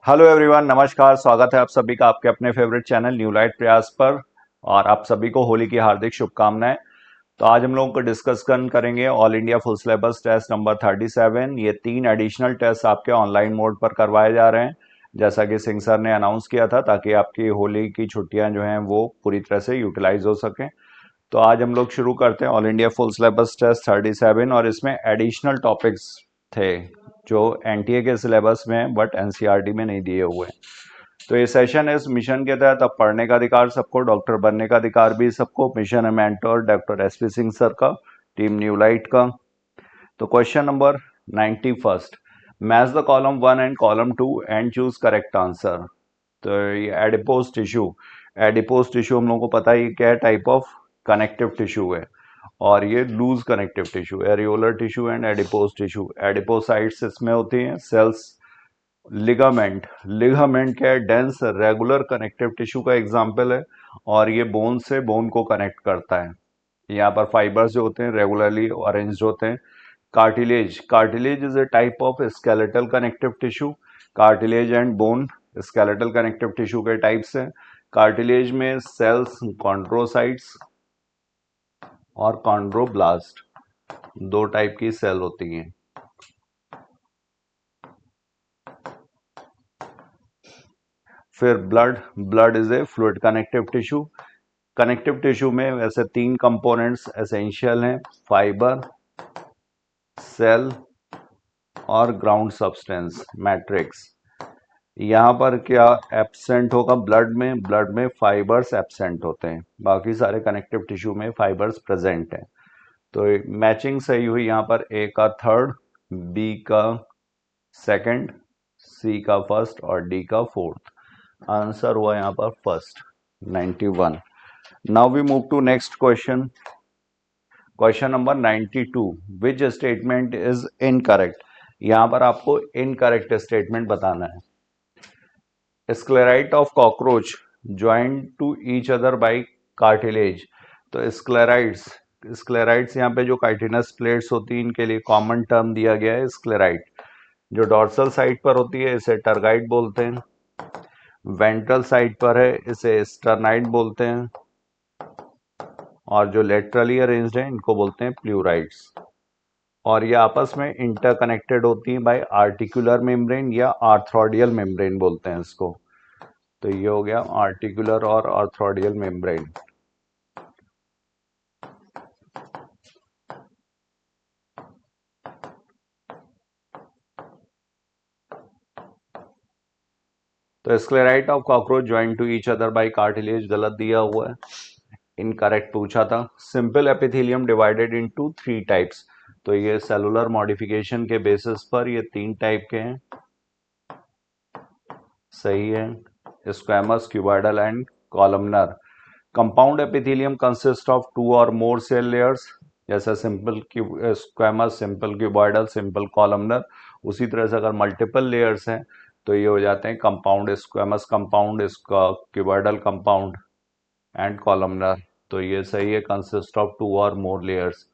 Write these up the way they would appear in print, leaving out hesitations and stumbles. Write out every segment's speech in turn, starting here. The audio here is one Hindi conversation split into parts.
हेलो एवरीवन, नमस्कार। स्वागत है आप सभी का आपके अपने फेवरेट चैनल न्यू लाइट प्रयास पर। और आप सभी को होली की हार्दिक शुभकामनाएं। तो आज हम लोगों को करेंगे all India full syllabus test number 37। ये 3 एडिशनल टेस्ट आपके ऑनलाइन मोड पर करवाए जा रहे हैं, जैसा कि सिंह सर ने अनाउंस किया था, ताकि आपकी होली की छुट्टियां जो हैं वो पूरी तरह से यूटिलाइज हो सकें। तो आज हम लोग शुरू करते हैं all India full syllabus test 37, और इसमें एडिशनल टॉपिक्स थे जो एनटीए के सिलेबस में हैं बट एनसीईआरटी में नहीं दिए हुए हैं। तो ये सेशन है इस मिशन के तहत अब पढ़ने का अधिकार सबको, डॉक्टर बनने का अधिकार भी सबको। मिशन है mentor doctor SP Singh sir का, टीम न्यू लाइट का। तो question number 91, match the column 1 and column 2 and choose correct answer. तो ये एडिपोज टिश्यू हम लोगों को पता ही क्या टाइप ऑफ कनेक्टिव टिश्यू है, और ये loose connective tissue, areolar tissue and adipose tissue. Adipocytes इसमें होती हैं, सेल्स। लिगामेंट क्या है? डेंस रेगुलर कनेक्टिव टिश्यू का एग्जाम्पल है, और ये बोन से बोन को कनेक्ट करता है। यहाँ पर फाइबर्स जो होते हैं रेगुलरली अरेंज्ड होते हैं। Cartilage is a type of skeletal connective tissue. Cartilage and bone skeletal connective tissue के टाइप्स हैं। कार्टिलेज में सेल्स कॉन्ड्रोसाइट्स और कॉन्ड्रोब्लास्ट, दो टाइप की सेल होती हैं। फिर blood is a fluid connective tissue. Connective tissue में वैसे 3 कंपोनेंट्स एसेंशियल हैं: फाइबर, सेल और ग्राउंड सब्सटेंस मैट्रिक्स। यहाँ पर क्या एब्सेंट होगा? ब्लड में फाइबर्स एब्सेंट होते हैं, बाकी सारे कनेक्टिव टिश्यू में फाइबर्स प्रेजेंट हैं। तो मैचिंग सही हुई यहाँ पर, ए का थर्ड, बी का सेकंड, सी का फर्स्ट और डी का फोर्थ। आंसर हुआ यहाँ पर first, 91। Now we move to next question. Question number 92, which statement is incorrect. यहां पर आपको इनकरेक्ट स्टेटमेंट बताना है। Sclerite of cockroach joint to each other by cartilage. तो स्क्लेराइड्स यहाँ पे जो काइटिनस प्लेट्स होती हैं, इनके लिए कॉमन टर्म दिया गया है स्क्लेराइट। जो डॉर्सल साइड पर होती है इसे टर्गाइट बोलते हैं, वेंट्रल साइड पर है इसे स्टर्नाइट बोलते हैं, और जो लेटरली अरेंज्ड है इनको बोलते हैं प्लूराइड्स। और ये आपस में इंटरकनेक्टेड होती हैं बाय आर्टिकुलर मेम्ब्रेन या आर्थ्रोडियल मेम्ब्रेन बोलते हैं इसको। तो ये हो गया आर्टिकुलर और आर्थ्रोडियल मेम्ब्रेन। तो sclerite of cockroach joint to each other by cartilage गलत दिया हुआ है, इनकरेक्ट पूछा था। Simple epithelium divided into 3 types. तो ये सेलुलर मॉडिफिकेशन के बेसिस पर ये 3 टाइप के हैं, सही है। Squamous, cuboidal and columnar. Compound epithelium consist of 2 और मोर सेल लेयर्स, जैसे simple squamous, simple cuboidal, simple columnar. उसी तरह से अगर मल्टीपल लेयर्स हैं तो ये हो जाते हैं compound squamous compound, cuboidal compound and columnar. तो ये सही है, कंसिस्ट ऑफ 2 और मोर लेयर्स,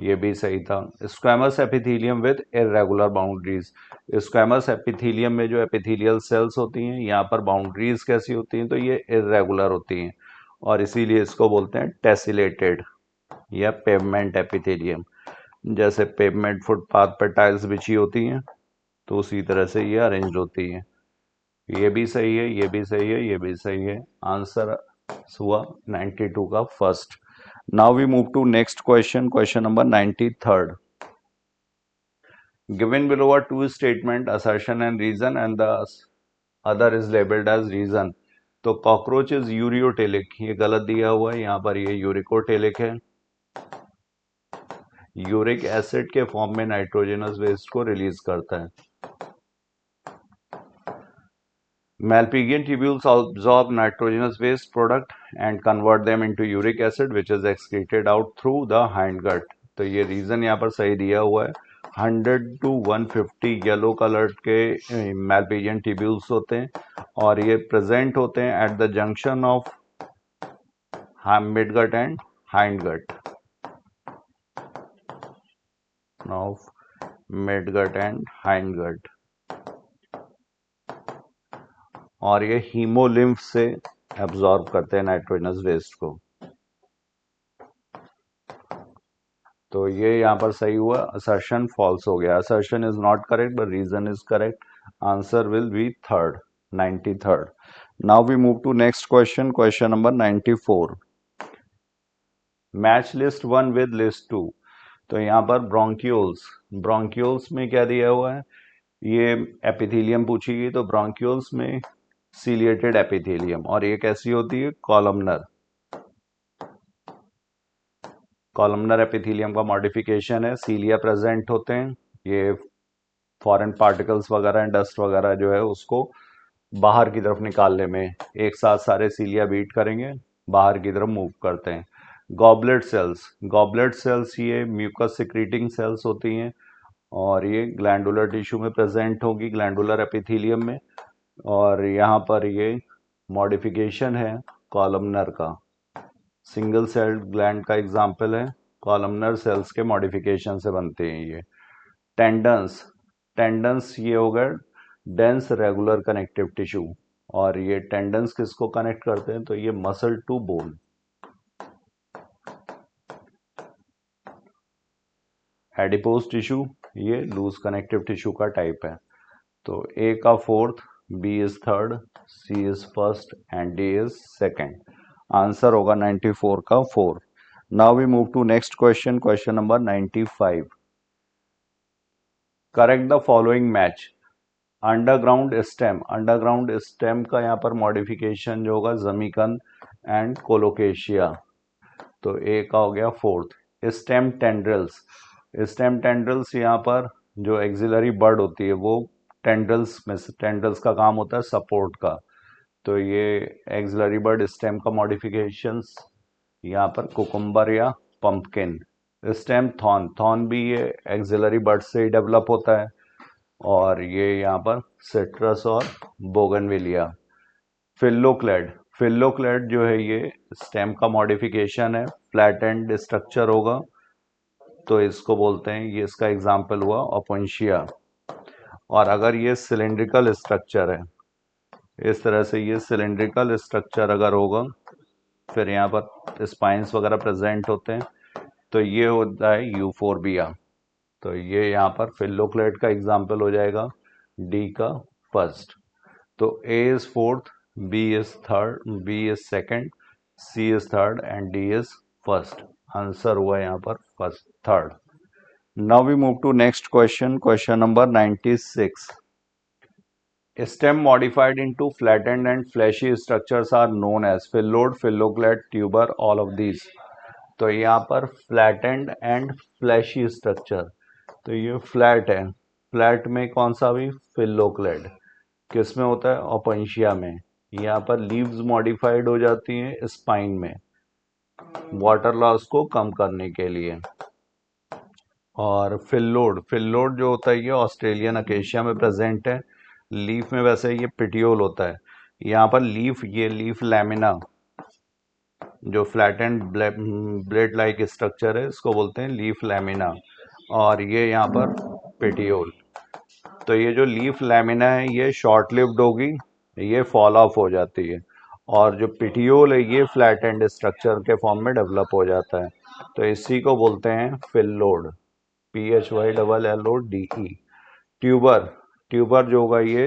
ये भी सही था। Squamous epithelium with irregular boundaries. Squamous epithelium में जो एपिथेलियल सेल्स होती हैं, यहाँ पर बाउंड्रीज कैसी होती हैं? तो ये इरेगुलर होती हैं, और इसीलिए इसको बोलते हैं टेसिलेटेड या पेवमेंट एपिथेलियम। जैसे पेवमेंट फुटपाथ पर टाइल्स बिछी होती हैं, तो उसी तरह से ये अरेंज होती हैं। ये भी सही है, ये भी सही है, ये भी सही है। आंसर हुआ 92 का first. Now we move to next question, question number 93rd. Given below are two statement, assertion and reason, and the other is labeled as reason. तो कॉकरोच इज यूरियोटेलिक, ये गलत दिया हुआ है, यहाँ पर ये यूरिकोटेलिक है। यूरिक एसिड के फॉर्म में नाइट्रोजनस वेस्ट को रिलीज करता है। Malpighian tubules absorb nitrogenous waste product and convert them into uric acid which is excreted out through the hindgut. तो ये रीजन यहाँ पर सही दिया हुआ है। 100 to 150 येलो कलर के Malpighian tubules होते हैं, और ये प्रेजेंट होते हैं at the junction of midgut and hindgut, of midgut and hindgut. और ये हीमोलिम्फ से एब्जॉर्ब करते हैं नाइट्रोजनस वेस्ट को। तो ये यहाँ पर सही हुआ, असर्शन फॉल्स हो गया। Assertion is not correct but reason is correct. Answer will be third, 93rd। Now we move to next question, question number 94। Match list 1 with list 2। तो यहाँ पर ब्रोंक्यूल्स, ब्रोंक्यूल्स में क्या दिया हुआ है, ये एपिथेलियम पूछी गई, तो ब्रोंक्यूल्स में सीलिएटेड एपिथेलियम, और ये कैसी होती है, कॉलमनर। कॉलमनर एपिथेलियम का मॉडिफिकेशन है, सीलिया प्रेजेंट होते हैं, ये फॉरेन पार्टिकल्स वगैरह डस्ट वगैरह जो है उसको बाहर की तरफ निकालने में एक साथ सारे सीलिया बीट करेंगे, बाहर की तरफ मूव करते हैं। गॉबलेट सेल्स, गॉबलेट सेल्स ये म्यूकस सिक्रीटिंग सेल्स होती हैं और ये ग्लैंडुलर टिश्यू में प्रेजेंट होगी, ग्लैंडुलर एपिथेलियम में। और यहाँ पर ये मॉडिफिकेशन है कॉलमनर का, सिंगल सेल्ड ग्लैंड का एग्जाम्पल है, कॉलमनर सेल्स के मॉडिफिकेशन से बनते हैं ये। टेंडन्स, टेंडन्स ये होगा डेंस रेगुलर कनेक्टिव टिश्यू, और ये टेंडन्स किसको कनेक्ट करते हैं, तो ये muscle to bone. Adipose tissue ये लूज कनेक्टिव टिश्यू का टाइप है। तो ए का fourth, B is third, C is first and D is second. Answer होगा 94 का 4। Now we move to next question, question number 95। Correct the following match. Underground stem, underground stem का यहाँ पर मॉडिफिकेशन जो होगा जमीकन एंड कोलोकेशिया। तो ए का हो गया fourth. Stem tendrils, stem tendrils यहाँ पर जो एक्सिलरी बर्ड होती है वो टेंड्रिल्स में, टेंड्रिल्स का काम होता है सपोर्ट का। तो ये एक्सिलरी बर्ड स्टेम का मॉडिफिकेशंस यहाँ पर कुकुम्बर या पंपकिन। स्टेम थॉर्न, थॉर्न भी ये एक्सिलरी बर्ड से ही डेवलप होता है, और ये यहाँ पर सिट्रस और बोगनविलिया। फिल्लोक्लेड, फिल्लोक्लेड जो है ये स्टेम का मॉडिफिकेशन है, फ्लैट एंड स्ट्रक्चर होगा, तो इसको बोलते हैं, ये इसका एग्जाम्पल हुआ ओपेंशिया। और अगर ये सिलेंड्रिकल स्ट्रक्चर है, इस तरह से ये सिलेंड्रिकल स्ट्रक्चर अगर होगा, फिर यहाँ पर स्पाइंस वगैरह प्रेजेंट होते हैं, तो ये होता है यूफोर्बिया। तो ये यहाँ पर फिल्लोक्लेड का एग्जाम्पल हो जाएगा, डी का फर्स्ट। तो A is fourth, B is third, B is second, C is third and D is first. Answer हुआ यहाँ पर first, third. Now we move to next question, question number 96। Stem modified into flattened and fleshy structures are known as phylloid, phylloglad, tuber, all of these। तो यहाँ पर flattened and fleshy structure, तो ये फ्लैट है, फ्लैट में कौन सा भी, फिल्लोक्लेड। किस में होता है, ओपेंशिया में। यहाँ पर लीव्स मॉडिफाइड हो जाती हैं स्पाइन में, वाटर लॉस को कम करने के लिए। और फिल्लोड, फिल्लोड जो होता है ये ऑस्ट्रेलियन अकेशिया में प्रेजेंट है। लीफ में वैसे ये पिटियोल होता है, यहाँ पर लीफ, ये लीफ लैमिना जो flat and blade like structure है, इसको बोलते हैं लीफ लैमिना, और ये यहाँ पर पेटियोल। तो ये जो लीफ लैमिना है ये शॉर्ट लिव्ड होगी, ये फॉल ऑफ हो जाती है, और जो पिटियोल है ये फ्लैट एंड स्ट्रक्चर के फॉर्म में डेवलप हो जाता है। तो इसी को बोलते हैं फिल्लोड, PHYLLODE। ट्यूबर, ट्यूबर जो होगा ये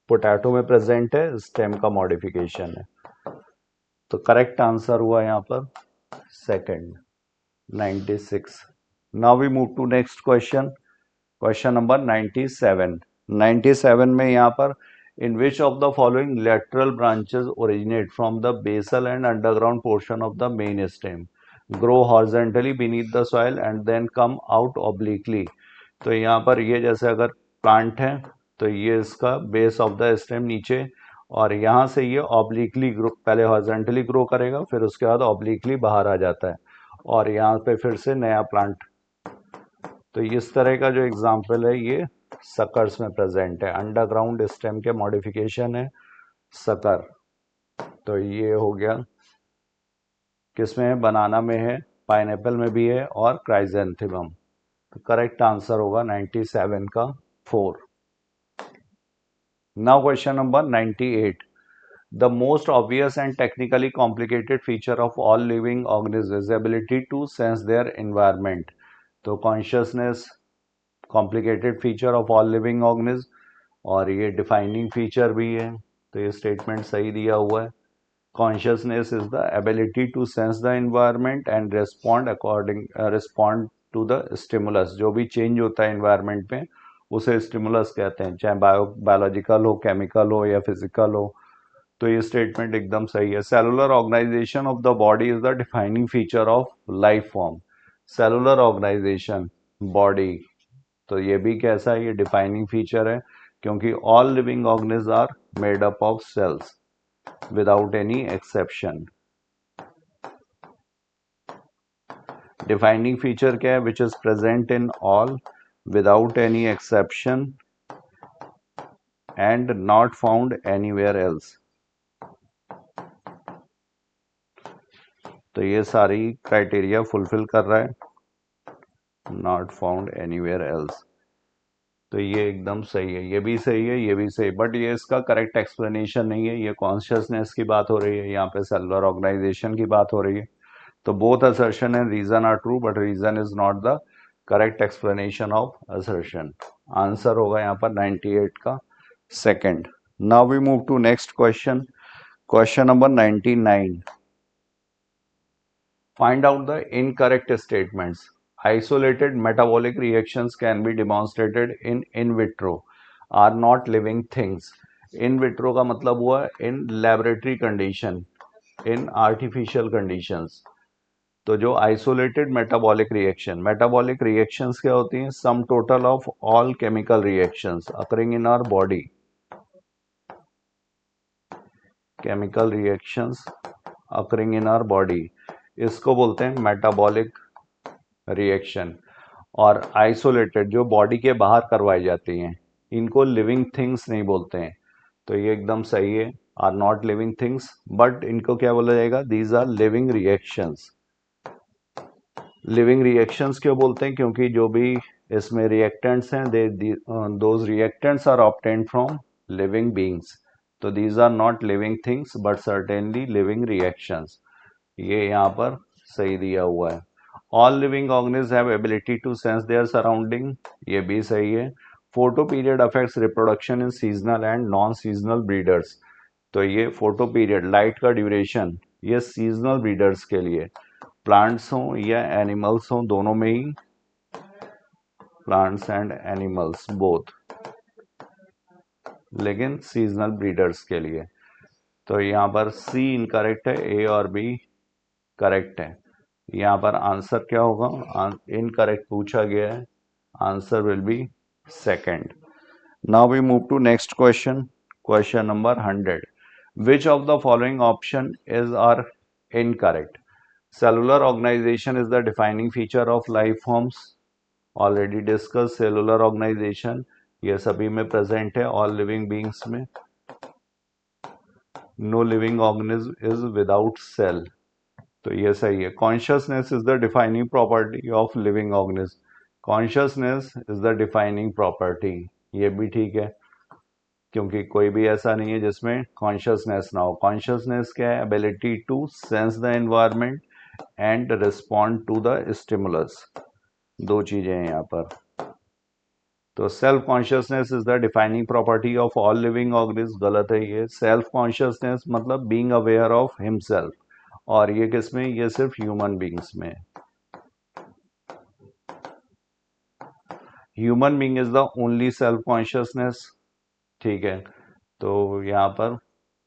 पोटैटो में प्रेजेंट है, स्टेम का मॉडिफिकेशन है। तो करेक्ट आंसर हुआ यहाँ पर second, 96। Now we move to next question, question number 97। 97 में यहाँ पर in which of the following lateral branches originate from the basal and underground portion of the main stem, grow horizontally beneath the soil and then come out obliquely. तो यहाँ पर ये जैसे अगर प्लांट है तो ये इसका बेस ऑफ द स्टेम नीचे, और यहाँ से ये ऑब्लिकली ग्रो, पहले हॉरिजॉन्टली ग्रो करेगा, फिर उसके बाद ऑब्लिकली बाहर आ जाता है, और यहाँ पे फिर से नया प्लांट। तो इस तरह का जो एग्जाम्पल है ये सकर्स में प्रेजेंट है, अंडरग्राउंड स्टेम के मॉडिफिकेशन है सकर। तो ये हो गया, किसमें है, बनाना में है, पाइनएप्पल में भी है, और क्राइजेंथेमम। तो करेक्ट आंसर होगा 97 का 4। Now question number 98. The most obvious and technically complicated feature of all living organisms is ability to sense their environment. तो consciousness complicated feature of all living organisms और ये defining feature भी है, तो ये statement सही दिया हुआ है. Consciousness is the ability to sense the environment and respond to the stimulus. जो भी change होता है environment में उसे stimulus कहते हैं, चाहे biological हो, chemical हो या physical हो. तो ये स्टेटमेंट एकदम सही है. Cellular organisation of the body is the defining feature of life form. Cellular organisation body, तो ये भी कैसा है, ये डिफाइनिंग फीचर है क्योंकि all living organism are made up of cells without any exception. Defining feature क्या है, which is present in all without any exception and not found anywhere else. तो ये सारी क्राइटेरिया फुलफिल कर रहा है, नॉट फाउंड एनीवेयर एल्स. तो ये एकदम सही है, ये भी सही है, ये भी सही, बट ये इसका करेक्ट एक्सप्लेनेशन नहीं है. ये कॉन्शियसनेस की बात हो रही है, यहाँ पे सेलुलर ऑर्गेनाइजेशन की बात हो रही है. तो both assertion and reason are true, but reason is not the correct explanation of assertion. Answer होगा यहाँ पर 98 का second. Now we move to next question. Question number 99. Find out the incorrect statements. Isolated metabolic reactions can be demonstrated in vitro, are not living things. In vitro का मतलब हुआ in laboratory condition, in artificial conditions. तो जो isolated metabolic reactions क्या होती हैं? Sum total of all chemical reactions occurring in our body. Chemical reactions occurring in our body. इसको बोलते हैं मेटाबॉलिक रिएक्शन. और आइसोलेटेड जो बॉडी के बाहर करवाई जाती हैं, इनको लिविंग थिंग्स नहीं बोलते हैं. तो ये एकदम सही है, are not living things, but इनको क्या बोला जाएगा, these are living reactions. Living reactions क्यों बोलते हैं, क्योंकि जो भी इसमें रिएक्टेंट्स हैं, those reactants are obtained from living beings. तो these are not living things but certainly living reactions. ये यहाँ पर सही दिया हुआ है. All living organism have ability to sense their surrounding, ये भी सही है. Photo period affects reproduction in seasonal and non seasonal breeders. तो ये फोटो पीरियड, लाइट का ड्यूरेशन, ये सीजनल ब्रीडर्स के लिए, प्लांट्स हों या एनिमल्स हों, दोनों में ही, प्लांट्स एंड एनिमल्स बोथ, लेकिन सीजनल ब्रीडर्स के लिए. तो यहाँ पर सी इनकरेक्ट है, ए और बी करेक्ट है. यहाँ पर आंसर क्या होगा, इनकरेक्ट पूछा गया है, answer will be second. Now we move to next question. Question number 100. Which of the following option is are incorrect. Cellular organisation is the defining feature of life forms. Already discuss cellular organisation, ये सभी में प्रेजेंट है, ऑल लिविंग बींग्स में. No living organism is without cell, तो ये सही है. Consciousness is the defining property of living organism. Consciousness is the defining property, ये भी ठीक है, क्योंकि कोई भी ऐसा नहीं है जिसमें कॉन्शियसनेस ना हो. कॉन्शियसनेस क्या है, ability to sense the environment and respond to the stimulus. दो चीजें हैं यहाँ पर. तो self consciousness is the defining property of all living organism, गलत है ये. सेल्फ कॉन्शियसनेस मतलब बीइंग अवेयर ऑफ हिमसेल्फ, और ये किसमें, ये सिर्फ ह्यूमन बींग्स में. Human being is the only self consciousness, ठीक है. तो यहाँ पर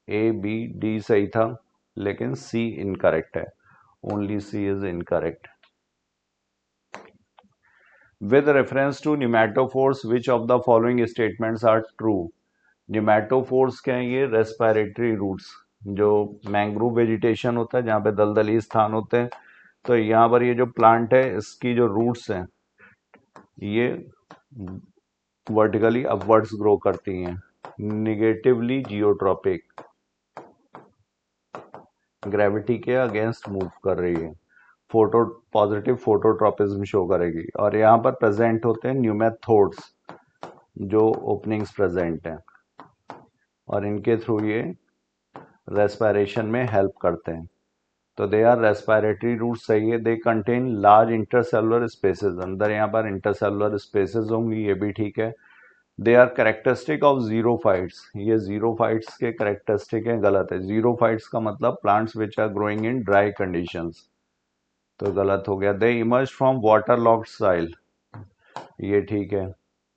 ए बी डी सही था, लेकिन सी इनकरेक्ट है, only C is incorrect. With reference to pneumatophores which of the following statements are true. Pneumatophores क्या है, ये रेस्पिरेटरी रूट्स, जो मैंग्रोव वेजिटेशन होता है जहाँ पे दलदली स्थान होते हैं. तो यहाँ पर ये जो प्लांट है, इसकी जो रूट्स हैं, ये वर्टिकली अपवर्ड्स ग्रो करती हैं, निगेटिवली जियोट्रॉपिक, ग्रेविटी के अगेंस्ट मूव कर रही है, पॉजिटिव फोटोट्रॉपिज्म शो करेगी. और यहाँ पर प्रेजेंट होते हैं न्यूमेथोड्स, जो ओपनिंग्स प्रेजेंट हैं. और इनके थ्रू ये रेस्पिरेशन में हेल्प करते हैं। तो दे आर रेस्पिरेटरी रूट सही है। They contain large intercellular spaces, अंदर यहाँ पर इंटरसेलुलर स्पेसेस होंगी, ये भी ठीक है। They are characteristic of xerophytes, ये जीरोफाइट्स के कैरेक्टरिस्टिक हैं, गलत है। जीरोफाइट्स का मतलब plants which are growing in dry conditions, तो गलत हो गया। They emerge from water locked soil, ये ठीक है।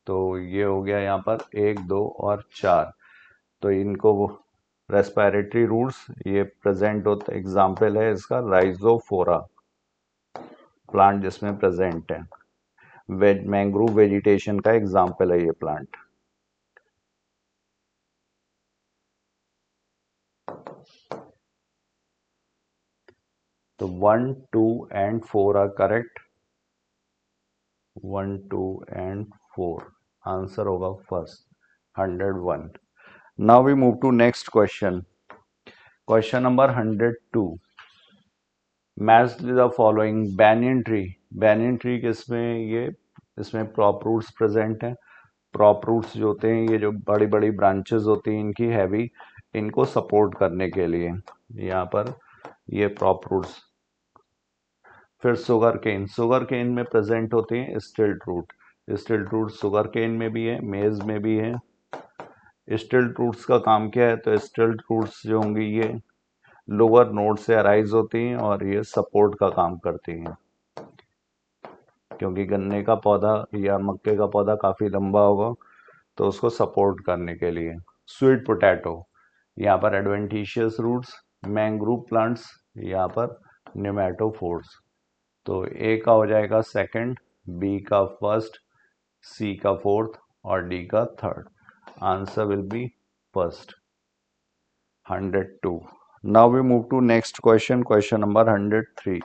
तो ये हो गया यहाँ पर 1, 2 और 4। तो इनको रेस्पिरेटरी रूट्स ये प्रेजेंट होता, एग्जाम्पल है इसका राइजोफोरा प्लांट जिसमें प्रेजेंट है। मैंग्रोव वेजिटेशन का एग्जाम्पल है ये प्लांट। तो 1, 2 and 4 are correct. 1, 2 and 4 answer होगा first, 101। Now we move to next question, question number 102। Match the following banyan tree. Banyan tree किसमें, ये इसमें प्रॉप रूट्स प्रेजेंट हैं। प्रॉप रूट्स जो होते हैं, ये जो बड़ी बड़ी ब्रांचेस होती हैं इनकी हैवी, इनको सपोर्ट करने के लिए यहाँ पर ये प्रॉप रूट्स। फिर शुगर केन, शुगर केन में प्रेजेंट होते हैं स्टिल्ट रूट। स्टिल्ट रूट शुगर केन में भी है, मेज में भी है। स्टिल्ट रूट्स का काम क्या है, तो स्टिल्ट रूट्स जो होंगी ये लोअर नोड से अराइज होती हैं और ये सपोर्ट का काम करती हैं, क्योंकि गन्ने का पौधा या मक्के का पौधा काफ़ी लंबा होगा, तो उसको सपोर्ट करने के लिए। स्वीट पोटैटो, यहाँ पर एडवेंटिशियस रूट्स। मैंग्रोव प्लांट्स, यहाँ पर न्यूमेटोफोर्स। तो ए का हो जाएगा सेकंड, बी का फर्स्ट, सी का फोर्थ और डी का third. Answer will B first, 102। Now we move to next question, question number 103.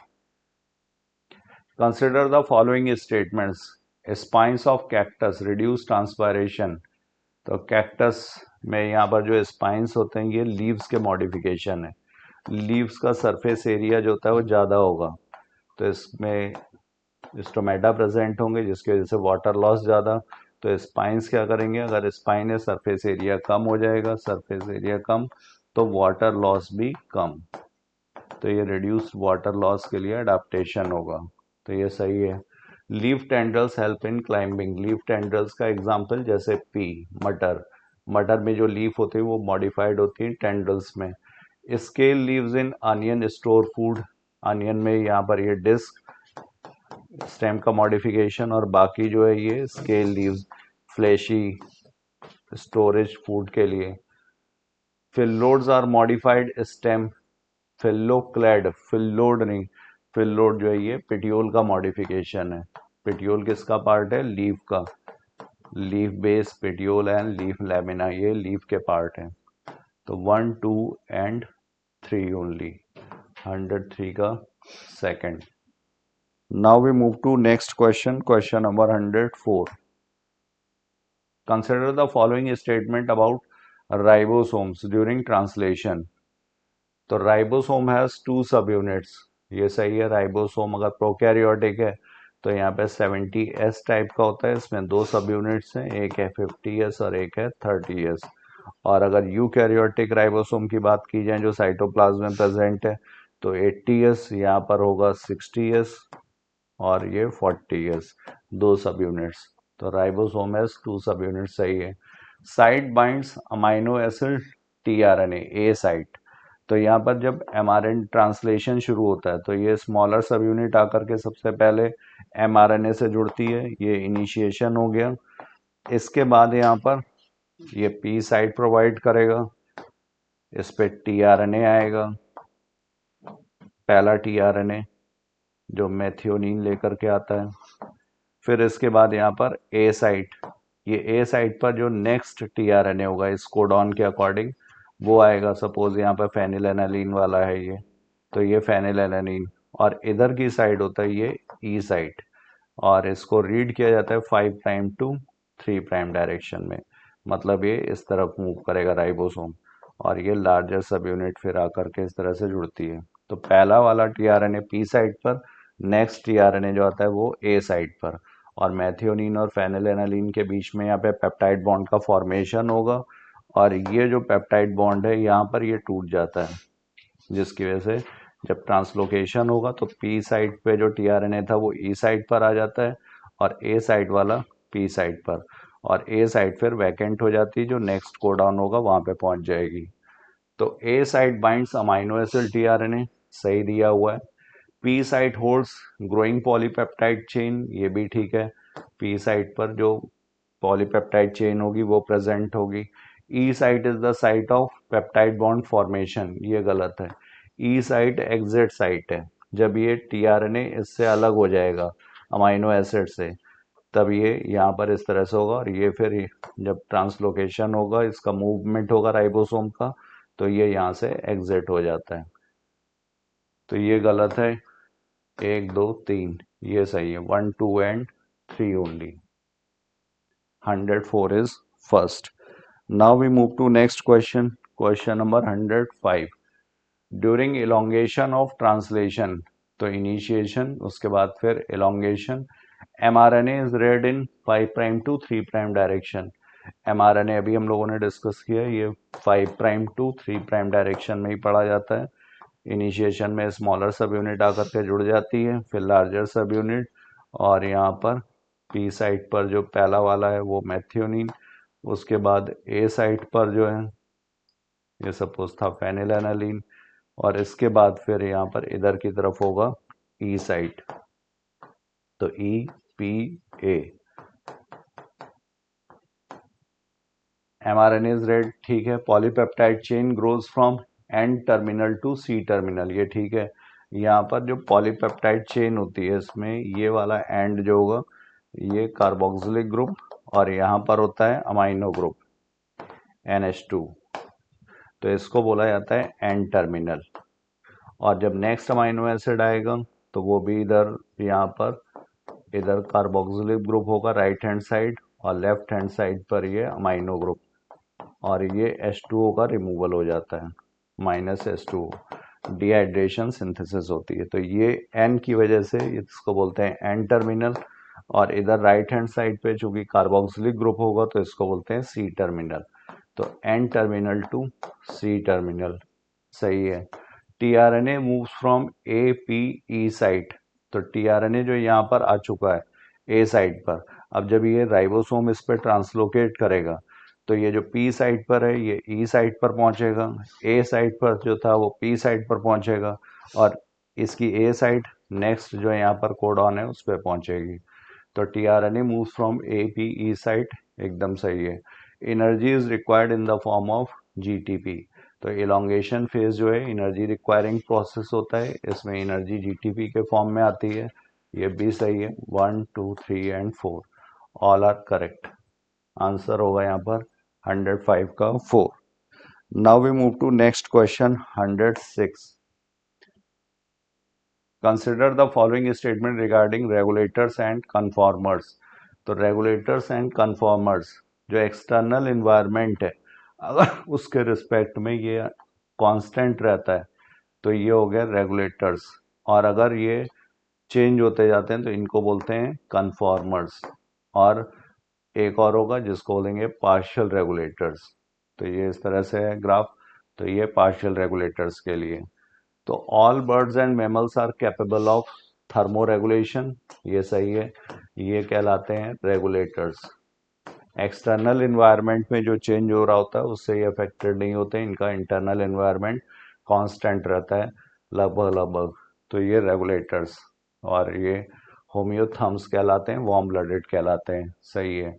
Consider the following statements. Spines of cactus reduce transpiration. तो कैक्टस में यहाँ पर जो स्पाइंस होते हैं ये लीव्स के मॉडिफिकेशन है। लीव्स का सरफेस एरिया जो होता है वो ज़्यादा होगा, तो इसमें स्टोमेटा प्रेजेंट होंगे जिसकी वजह से वाटर लॉस ज़्यादा। तो स्पाइंस क्या करेंगे, अगर स्पाइन है सरफेस एरिया कम हो जाएगा, सरफेस एरिया कम तो वाटर लॉस भी कम, तो ये रिड्यूस वाटर लॉस के लिए अडेप्टेशन होगा, तो ये सही है। Leaf tendrils help in climbing. Leaf tendrils का एग्जांपल जैसे पी, मटर, मटर में जो लीफ होती है वो मॉडिफाइड होती है टेंड्रल्स में। स्केल लीव्स इन अनियन स्टोर फूड, अनियन में यहाँ पर ये डिस्क स्टेम का मॉडिफिकेशन, और बाकी जो है ये scale leaves fleshy storage food के लिए। Phyllodes are modified stem, phylloclade, phyllode नहीं, फिल्लोड जो है ये पिटियोल का मॉडिफिकेशन है। पिटियोल किसका पार्ट है, लीफ का। Leaf base petiole and leaf lamina ये लीफ के पार्ट हैं। तो 1, 2 and 3 ओनली, 103 का second. Now we move to next question, question number 104। Consider the following statement about ribosomes during translation. तो राइबोसोम हैज 2 सब यूनिट्स, ये सही है। राइबोसोम अगर प्रोकैरियोटिक है तो यहाँ पे 70S टाइप का होता है, इसमें 2 सब यूनिट्स हैं, एक है 50S और एक है 30S। और अगर यूकैरियोटिक राइबोसोम की बात की जाए जो साइटोप्लाज्म में प्रेजेंट है तो 80S, यहाँ पर होगा 60S और ये 40S, 2 सब यूनिट्स। तो राइबोसोम हैज 2 सब यूनिट्स, सही है। Site binds amino acid tRNA, ए साइट। तो यहाँ पर जब mRNA ट्रांसलेशन शुरू होता है तो ये स्मॉलर सब यूनिट आकर के सबसे पहले mRNA से जुड़ती है, ये इनिशिएशन हो गया। इसके बाद यहाँ पर ये पी साइट प्रोवाइड करेगा, इस पे tRNA आएगा, पहला tRNA जो मेथियोनिन लेकर के आता है। फिर इसके बाद यहाँ पर ए साइट, ये ए साइट पर जो नेक्स्ट tRNA होगा इस कोडॉन के अकॉर्डिंग वो आएगा। सपोज यहाँ पर फेनिलएनालिन वाला है ये, तो ये फेनिलएनालिन, और इधर की साइड होता है ये ई साइट, और इसको रीड किया जाता है 5 प्राइम टू 3 प्राइम डायरेक्शन में, मतलब ये इस तरफ मूव करेगा राइबोसोम, और ये लार्जर सब यूनिट फिर आकर के इस तरह से जुड़ती है। तो पहला वाला tRNA पी साइट पर, नेक्स्ट tRNA जो आता है वो ए साइट पर, और मेथियोनिन और फेनिलएनालिन के बीच में यहाँ पे पेप्टाइड बॉन्ड का फॉर्मेशन होगा, और ये जो पेप्टाइड बॉन्ड है यहाँ पर ये टूट जाता है, जिसकी वजह से जब ट्रांसलोकेशन होगा तो पी साइड पे जो टीआरएनए था वो ई साइड पर आ जाता है और ए साइड वाला पी साइड पर, और ए साइड फिर वैकेंट हो जाती है, जो नेक्स्ट कोडॉन होगा वहां पे पहुंच जाएगी। तो A site binds amino acid tRNA, सही दिया हुआ है। P site holds growing polypeptide chain, ये भी ठीक है। पी साइट पर जो पॉलीपेप्टाइड चेन होगी वो प्रेजेंट होगी। E site is the site of peptide bond formation, ये गलत है। ई साइट एग्जिट साइट है, जब ये टीआरएनए इससे अलग हो जाएगा अमाइनो एसिड से, तब ये यहाँ पर इस तरह से होगा, और ये फिर जब ट्रांसलोकेशन होगा, इसका मूवमेंट होगा राइबोसोम का, तो ये यहाँ से एग्जिट हो जाता है। तो ये गलत है, 1 2 3, ये सही है, 1 2 and 3 only. 104 is first. Now we move to next question. Question number 105. During elongation of translation, तो initiation, उसके बाद फिर elongation, mRNA is read in 5 prime to 3 prime direction. mRNA अभी हम लोगों ने डिस्कस किया, ये 5 prime to 3 prime direction में ही पढ़ा जाता है। इनिशिएशन में स्मॉलर सब यूनिट आकर के जुड़ जाती है, फिर लार्जर सब यूनिट, और यहाँ पर पी साइट पर जो पहला वाला है वो मैथ्योनिन, उसके बाद ए साइट पर जो है ये सपोज था फेनिलएनालिन, और इसके बाद फिर यहाँ पर इधर की तरफ होगा ई साइट, तो E P A. mRNA is read, ठीक है। Polypeptide chain grows from N terminal to C terminal, ये ठीक है। यहाँ पर जो पॉलीपेप्टाइड चेन होती है इसमें ये वाला एंड जो होगा ये कार्बोक्सिलिक ग्रुप, और यहाँ पर होता है अमाइनो ग्रुप NH2, तो इसको बोला जाता है एन टर्मिनल। और जब नेक्स्ट अमाइनो एसिड आएगा तो वो भी इधर यहाँ पर इधर कार्बोक्सिलिक ग्रुप होगा राइट हैंड साइड, और लेफ्ट हैंड साइड पर ये अमाइनो ग्रुप, और ये H2O का रिमूवल हो जाता है, -H2O, डिहाइड्रेशन सिंथेसिस होती है। तो ये N की वजह से इसको बोलते हैं एन टर्मिनल, और इधर राइट हैंड साइड पे चूंकि कार्बोक्सिलिक ग्रुप होगा तो इसको बोलते हैं सी टर्मिनल। तो N terminal to C terminal, सही है। TRNA moves from A P E site, तो टीआरएनए जो यहाँ पर आ चुका है ए साइट पर, अब जब ये राइबोसोम इस पर ट्रांसलोकेट करेगा तो ये जो पी साइट पर है ये ई साइट पर पहुंचेगा, ए साइट पर जो था वो पी साइट पर पहुंचेगा, और इसकी ए साइट नेक्स्ट जो यहाँ पर कोडॉन है उस पर पहुंचेगी। तो tRNA moves from A P E site, एकदम सही है। Energy is required in the form of GTP, तो इलोंगेशन फेज जो है एनर्जी रिक्वायरिंग प्रोसेस होता है, इसमें एनर्जी जीटीपी के फॉर्म में आती है, ये भी सही है। 1 2 3 and 4 all are correct. Answer होगा यहाँ पर 105 का 4। Now we move to next question 106। Consider the following statement regarding regulators and conformers. तो रेगुलेटर्स एंड कन्फॉर्मर्स, जो एक्सटर्नल इन्वायरमेंट है अगर उसके रिस्पेक्ट में ये कांस्टेंट रहता है तो ये हो गया रेगुलेटर्स, और अगर ये चेंज होते जाते हैं तो इनको बोलते हैं कन्फॉर्मर्स, और एक और होगा जिसको बोलेंगे पार्शियल रेगुलेटर्स। तो ये इस तरह से है ग्राफ, तो ये पार्शियल रेगुलेटर्स के लिए। तो all birds and mammals are capable of thermo regulation, ये सही है, ये कहलाते हैं रेगुलेटर्स। एक्सटर्नल इन्वायरमेंट में जो चेंज हो रहा होता है उससे ये अफेक्टेड नहीं होते, इनका इंटरनल इन्वायरमेंट कांस्टेंट रहता है लगभग, तो ये रेगुलेटर्स। और ये होम्योथर्म्स कहलाते हैं, वार्म ब्लडेड कहलाते हैं, सही है।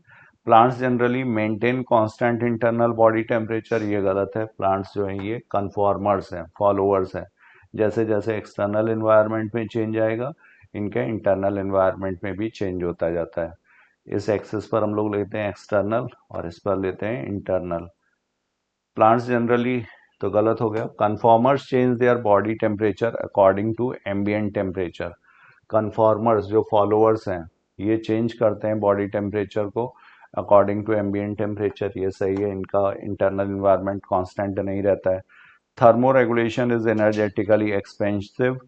Plants generally maintain constant internal body temperature, ये गलत है। प्लांट्स जो हैं ये कन्फॉर्मर्स हैं, फॉलोअर्स हैं, जैसे जैसे एक्सटर्नल इन्वायरमेंट में चेंज आएगा इनके इंटरनल इन्वायरमेंट में भी चेंज होता जाता है। इस एक्सिस पर हम लोग लेते हैं एक्सटर्नल और इस पर लेते हैं इंटरनल। प्लांट्स जनरली, तो गलत हो गया। Conformers change their body temperature according to ambient temperature. Conformers जो फॉलोअर्स हैं ये चेंज करते हैं बॉडी टेम्परेचर को अकॉर्डिंग टू एम्बियंट टेम्परेचर, ये सही है, इनका इंटरनल इन्वायरमेंट कांस्टेंट नहीं रहता है। Thermo regulation is energetically expensive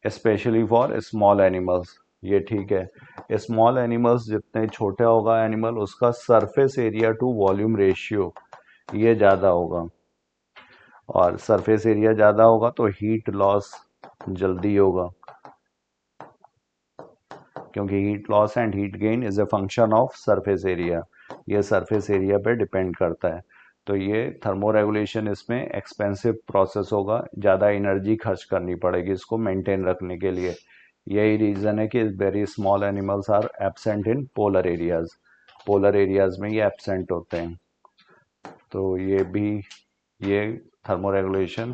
specially for small animals, ये ठीक है। स्मॉल एनिमल्स जितने छोटे होगा एनिमल उसका surface area to volume ratio ये ज़्यादा होगा, और सरफेस एरिया ज़्यादा होगा तो हीट लॉस जल्दी होगा, क्योंकि heat loss and heat gain is a function of surface area, ये सरफेस एरिया पे डिपेंड करता है। तो ये थर्मो रेगुलेशन इसमें एक्सपेंसिव प्रोसेस होगा, ज़्यादा एनर्जी खर्च करनी पड़ेगी इसको मेंटेन रखने के लिए। यही रीज़न है कि very small animals are absent in polar areas में ये एब्सेंट होते हैं। तो ये thermo regulation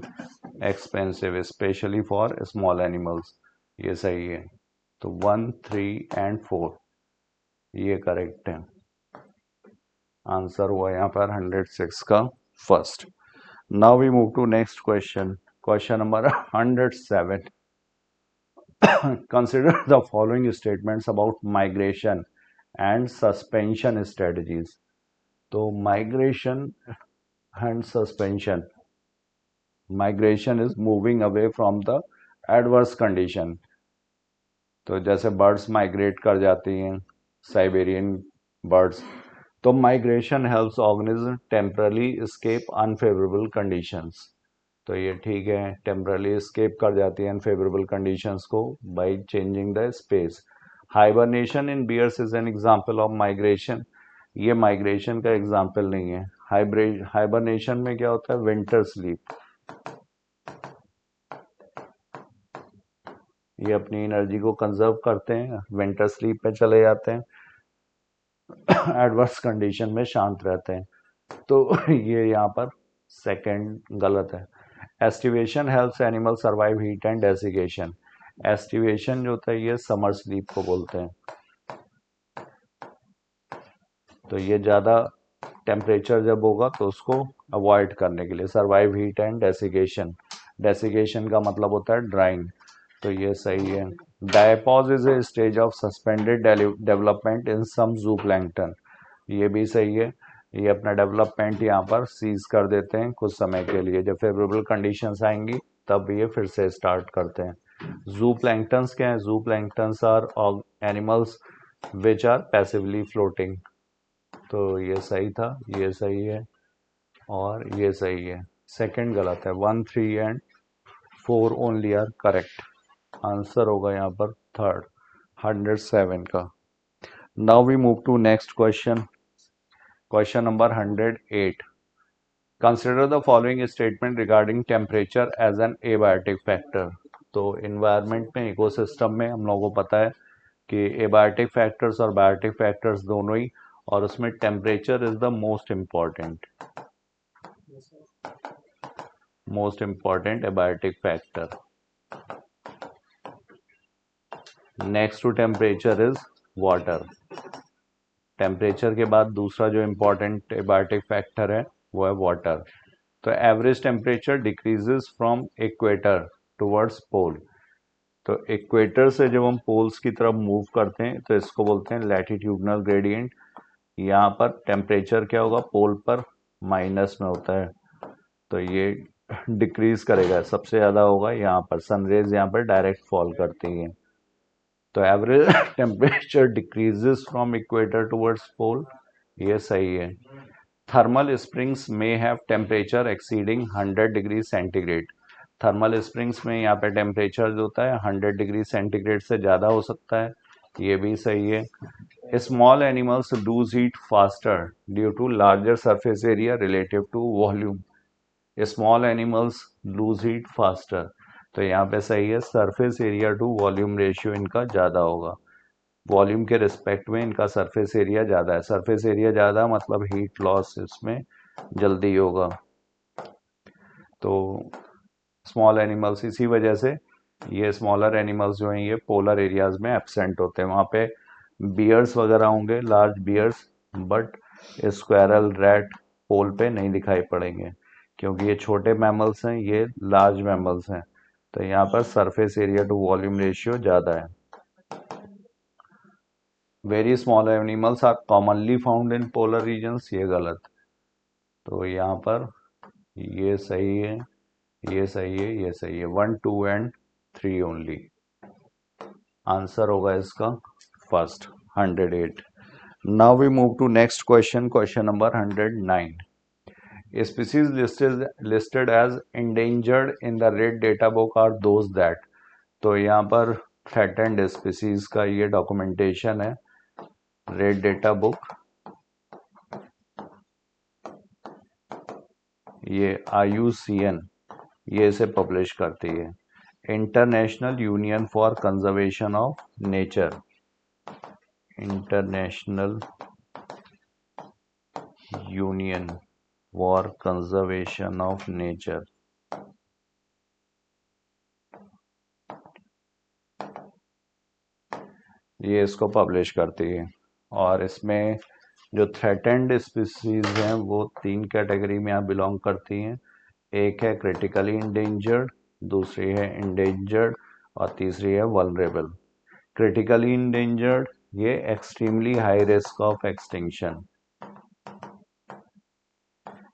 expensive specially for small animals, ये सही है। तो 1, 3 एंड 4 ये करेक्ट है। आंसर हुआ यहाँ पर 106 का first. Now we move to next question, question number 107। Consider the following statements about migration and suspension strategies. तो migration and suspension, migration is moving away from the adverse condition. तो जैसे बर्ड्स माइग्रेट कर जाती हैं, साइबेरियन बर्ड्स, तो migration helps organism temporarily escape unfavourable conditions. तो ये ठीक है, टेम्परली एस्केप कर जाती है अनफेवरेबल कंडीशंस को by changing the space. Hibernation in bears is an example of migration, ये माइग्रेशन का एग्जांपल नहीं है। हाइबरनेशन में क्या होता है, विंटर स्लीप, ये अपनी एनर्जी को कंजर्व करते हैं, विंटर स्लीप पे चले जाते हैं, एडवर्स कंडीशन में शांत रहते हैं। तो ये यहाँ पर सेकंड गलत है। Aestivation helps animal survive heat and desiccation, aestivation जो होता है ये समर स्लीप को बोलते हैं। तो ये ज़्यादा टेम्परेचर जब होगा तो उसको अवॉइड करने के लिए, survive heat and desiccation, desiccation का मतलब होता है ड्राइंग, तो ये सही है। Diapause is a stage of suspended development in some zooplankton, ये भी सही है। ये अपना डेवलपमेंट यहाँ पर सीज कर देते हैं कुछ समय के लिए, जब फेवरेबल कंडीशंस आएंगी तब ये फिर से स्टार्ट करते हैं। जू प्लैंक्टन्स क्या है, zooplanktons are animals which are passively floating. तो ये सही था, ये सही है और ये सही है। सेकंड गलत है। 1, 3 and 4 only are correct. Answer होगा यहाँ पर थर्ड, 107 का। Now we move to next question, question number 108। Consider the following statement regarding temperature as an abiotic factor. तो इन्वायरमेंट में, इकोसिस्टम में हम लोगों को पता है कि एबायोटिक फैक्टर्स और बायोटिक फैक्टर्स दोनों ही, और उसमें temperature is the most important abiotic factor. Next to temperature is water. Temperature के बाद दूसरा जो इम्पोर्टेंट एबायोटिक फैक्टर है वो है वाटर। तो average temperature decreases from equator towards pole. तो इक्वेटर से जब हम पोल्स की तरफ मूव करते हैं तो इसको बोलते हैं लैटिट्यूडनल ग्रेडियंट। यहाँ पर टेम्परेचर क्या होगा, पोल पर माइनस में होता है, तो ये डिक्रीज करेगा, सबसे ज़्यादा होगा यहाँ पर, सनरेज यहाँ पर डायरेक्ट फॉल करती हैं। तो average temperature decreases from equator towards pole, ये सही है। थर्मल स्प्रिंग्स में have temperature exceeding 100 degree centigrade. Thermal springs में यहाँ पे टेम्परेचर जो होता है 100 डिग्री सेंटीग्रेड से ज़्यादा हो सकता है, ये भी सही है। Small animals lose heat faster due to larger surface area relative to volume. Small animals lose heat faster, तो यहाँ पे सही है, surface area to volume ratio इनका ज़्यादा होगा, वॉल्यूम के रिस्पेक्ट में इनका सरफेस एरिया ज़्यादा है। सरफेस एरिया ज़्यादा मतलब हीट लॉस इसमें जल्दी होगा। तो स्मॉल एनिमल्स, इसी वजह से ये स्मॉलर एनिमल्स जो हैं ये पोलर एरियाज में एब्सेंट होते हैं। वहाँ पे बियर्स वगैरह होंगे, large bears, but squirrel, rat pole पे नहीं दिखाई पड़ेंगे, क्योंकि ये छोटे मैमल्स हैं, ये लार्ज मैमल्स हैं। तो यहाँ पर surface area to volume ratio ज़्यादा है। Very small animals are commonly found in polar regions, ये गलत। तो यहाँ पर ये सही है, ये सही है, ये सही है। 1, 2 एंड 3 ओनली। आंसर होगा इसका first, 108। Now we move to next question, question number 109। Species listed as endangered in the red data book are those that. तो यहाँ पर थ्रेटेंड स्पीसीज का ये डॉक्यूमेंटेशन है, रेड डेटा बुक, ये IUCN ये इसे पब्लिश करती है। International Union for Conservation of Nature, International Union for Conservation of Nature, ये इसको पब्लिश करती है। और इसमें जो थ्रेटेंड स्पीसीज हैं वो 3 कैटेगरी में यहाँ बिलोंग करती हैं। एक है क्रिटिकली इंडेंजर्ड, दूसरी है इंडेंजर्ड और तीसरी है वल्नरेबल। क्रिटिकली इंडेंजर्ड ये extremely high risk of extinction,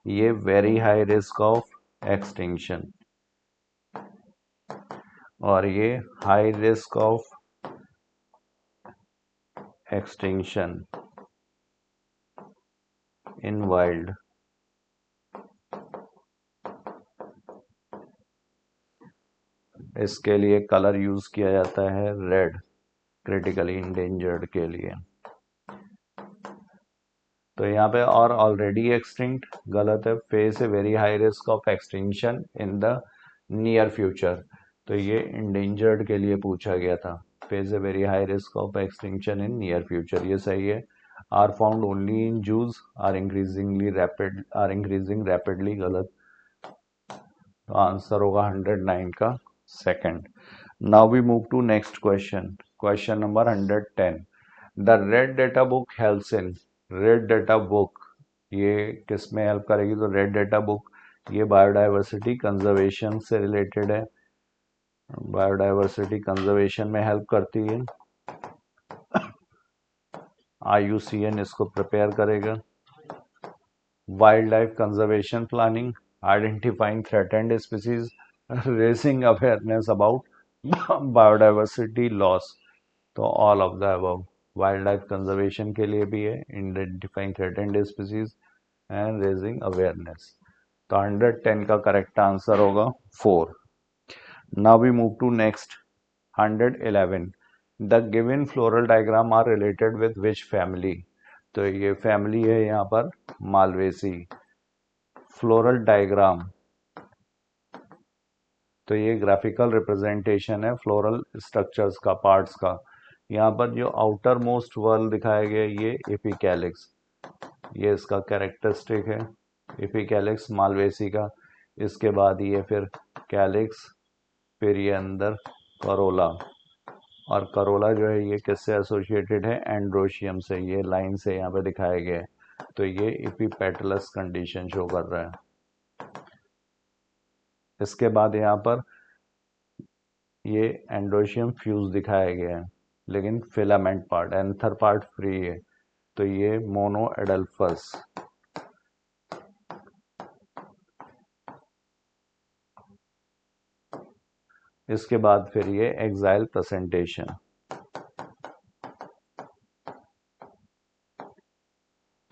ये very high risk of extinction, और ये high risk of extinction in wild. इसके लिए कलर यूज किया जाता है रेड, क्रिटिकली इंडेंजर्ड के लिए। तो यहाँ पे और ऑलरेडी एक्सटिंक्ट गलत है, face a very high risk of extinction in the near future. तो ये इंडेंजर्ड के लिए पूछा गया था, face a very high risk of extinction in near future, ये सही है। Are found only in zoos, are increasing rapidly गलत। तो आंसर होगा 109 का second. Now we move to next question, question number 110। The red data book helps in, red data book ये किस में हेल्प करेगी? तो रेड डेटा बुक ये बायोडाइवर्सिटी कंजर्वेशन से रिलेटेड है, बायोडाइवर्सिटी कंजर्वेशन में हेल्प करती है। IUCN इसको प्रिपेयर करेगा। Wild life conservation planning, identifying threatened species, raising awareness about biodiversity loss. तो all of the above, wild life conservation के लिए भी है, identifying threatened species and raising awareness. तो 110 का करेक्ट आंसर होगा 4। Now we move to next 111। The given floral diagram are related with which family? तो ये फैमिली है यहाँ पर मालवेसी। फ्लोरल डायग्राम तो ये ग्राफिकल रिप्रेजेंटेशन है फ्लोरल स्ट्रक्चर्स का, पार्ट्स का। यहाँ पर जो आउटर मोस्ट वर्ल दिखाया गया ये एपिकैलिक्स, ये इसका कैरेक्टरिस्टिक है एपिकैलिक्स मालवेसी का। इसके बाद ये फिर कैलिक्स, फिर ये अंदर करोला, और करोला जो है ये किससे एसोसिएटेड है? एंड्रोशियम से, ये लाइन से यहाँ पे दिखाया गया है। तो ये एपिपेटलस कंडीशन शो कर रहा है। इसके बाद यहाँ पर ये एंड्रोशियम फ्यूज दिखाया गया है, लेकिन filament part, anther part free है। तो ये मोनो एडल्फस। इसके बाद फिर ये एक्साइल प्रेजेंटेशन।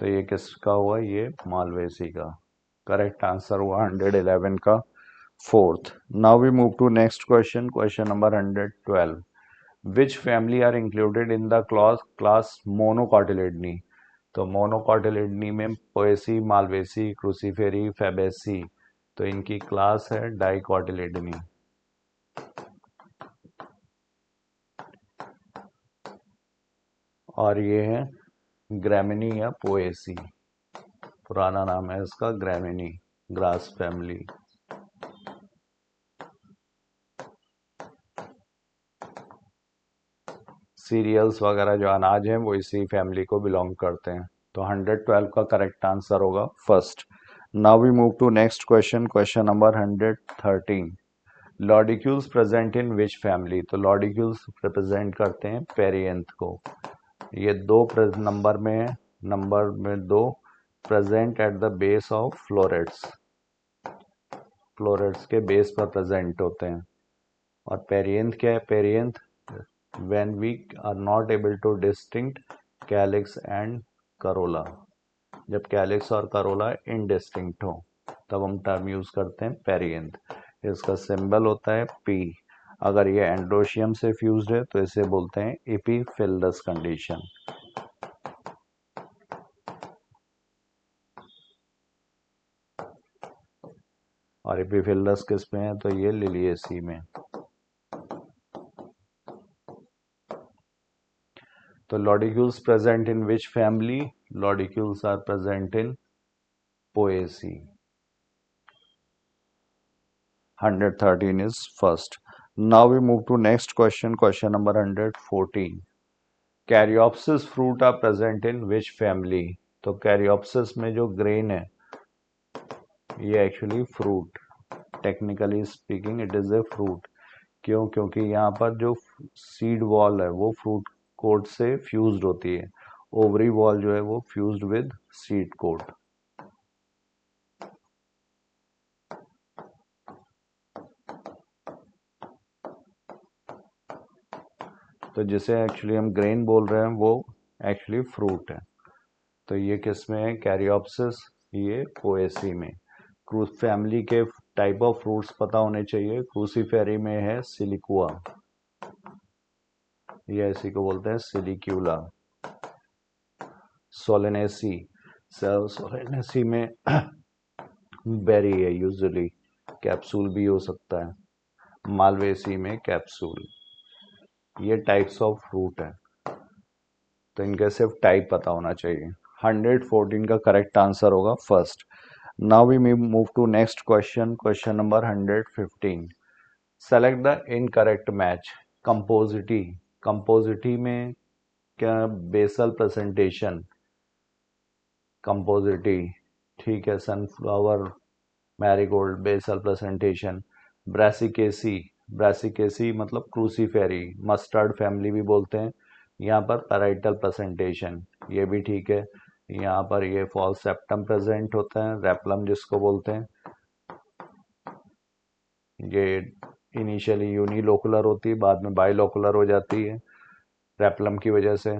तो ये किसका हुआ? ये मालवेसी का। करेक्ट आंसर हुआ 111 का 4th। Now we move to next question, question number 112। Which family are included in the class monocotyledonae? तो मोनोकॉटिलिडनी में पोएसी, मालवेसी, क्रूसीफेरी, फेबेसी। तो इनकी क्लास है डाइकॉटिलिडनी। और ये है ग्रैमिनी या पोएसी, पुराना नाम है इसका ग्रैमिनी, ग्रास फैमिली। सीरियल्स वगैरह जो अनाज हैं वो इसी फैमिली को बिलोंग करते हैं। तो 112 का करेक्ट आंसर होगा first. Now we move to next question, question number 113। Lodicules present in which family? तो लॉडिक्यूल्स रिप्रेजेंट करते हैं पेरियंथ को। ये नंबर में है, नंबर में 2, present at the base of florets, florets के बेस पर प्रेजेंट होते हैं। और पेरियंथ क्या है? Perianth when we are not able to distinct calyx and corolla, जब कैलिक्स और करोला इनडिस्टिंक्ट हो। तब हम टर्म यूज करते हैं पेरिएंथ। इसका सिंबल होता है पी। अगर ये एंड्रोशियम से फ्यूज्ड है तो इसे बोलते हैं एपीफिलस कंडीशन। और एपीफिलस किस में है, तो ये लिलिएसी में। तो lodicules present in which family? Lodicules are present in poaceae. 113 is first. Now we move to next question, question number 114. Caryopsis fruit are present in which family? तो कैरियोप्सिस में जो ग्रेन है ये actually fruit, technically speaking it is a fruit. क्यों? क्योंकि यहाँ पर जो सीड वॉल है वो फ्रूट कोट से फ्यूज्ड होती है, ओवरी वॉल जो है वो फ्यूज्ड विद सीड कोट। तो जिसे एक्चुअली हम ग्रेन बोल रहे हैं वो एक्चुअली फ्रूट है। तो ये किस में है? कैरियोप्सिस, ये पोएसी में। क्रूस फैमिली के टाइप ऑफ फ्रूट्स पता होने चाहिए। क्रूसीफेरी में है सिलिकुआ, ये इसी को बोलते हैं सिलिक्यूला। सोलेनेसी, सोलेनेसी में बेरी है, यूजुअली कैप्सूल भी हो सकता है। मालवेसी में कैप्सूल। ये टाइप्स ऑफ फ्रूट है, तो इनके सिर्फ टाइप पता होना चाहिए। 114 का करेक्ट आंसर होगा first. Now we move to next question, question number 115। Select the incorrect match. Compositae, Compositae में क्या? बेसल प्रेजेंटेशन, कंपोजिटी, ठीक है। Sunflower, marigold, basal presentation. Brassicaceae, Brassicaceae मतलब क्रूसीफेरी, मस्टर्ड फैमिली भी बोलते हैं। यहाँ पर पैराइटल प्रेजेंटेशन, ये भी ठीक है। यहाँ पर ये फॉल सेप्टम प्रेजेंट होता है, रेपलम जिसको बोलते हैं। ये इनिशियली यूनिलोकुलर होती है, बाद में बाइलोकुलर हो जाती है रेपलम की वजह से।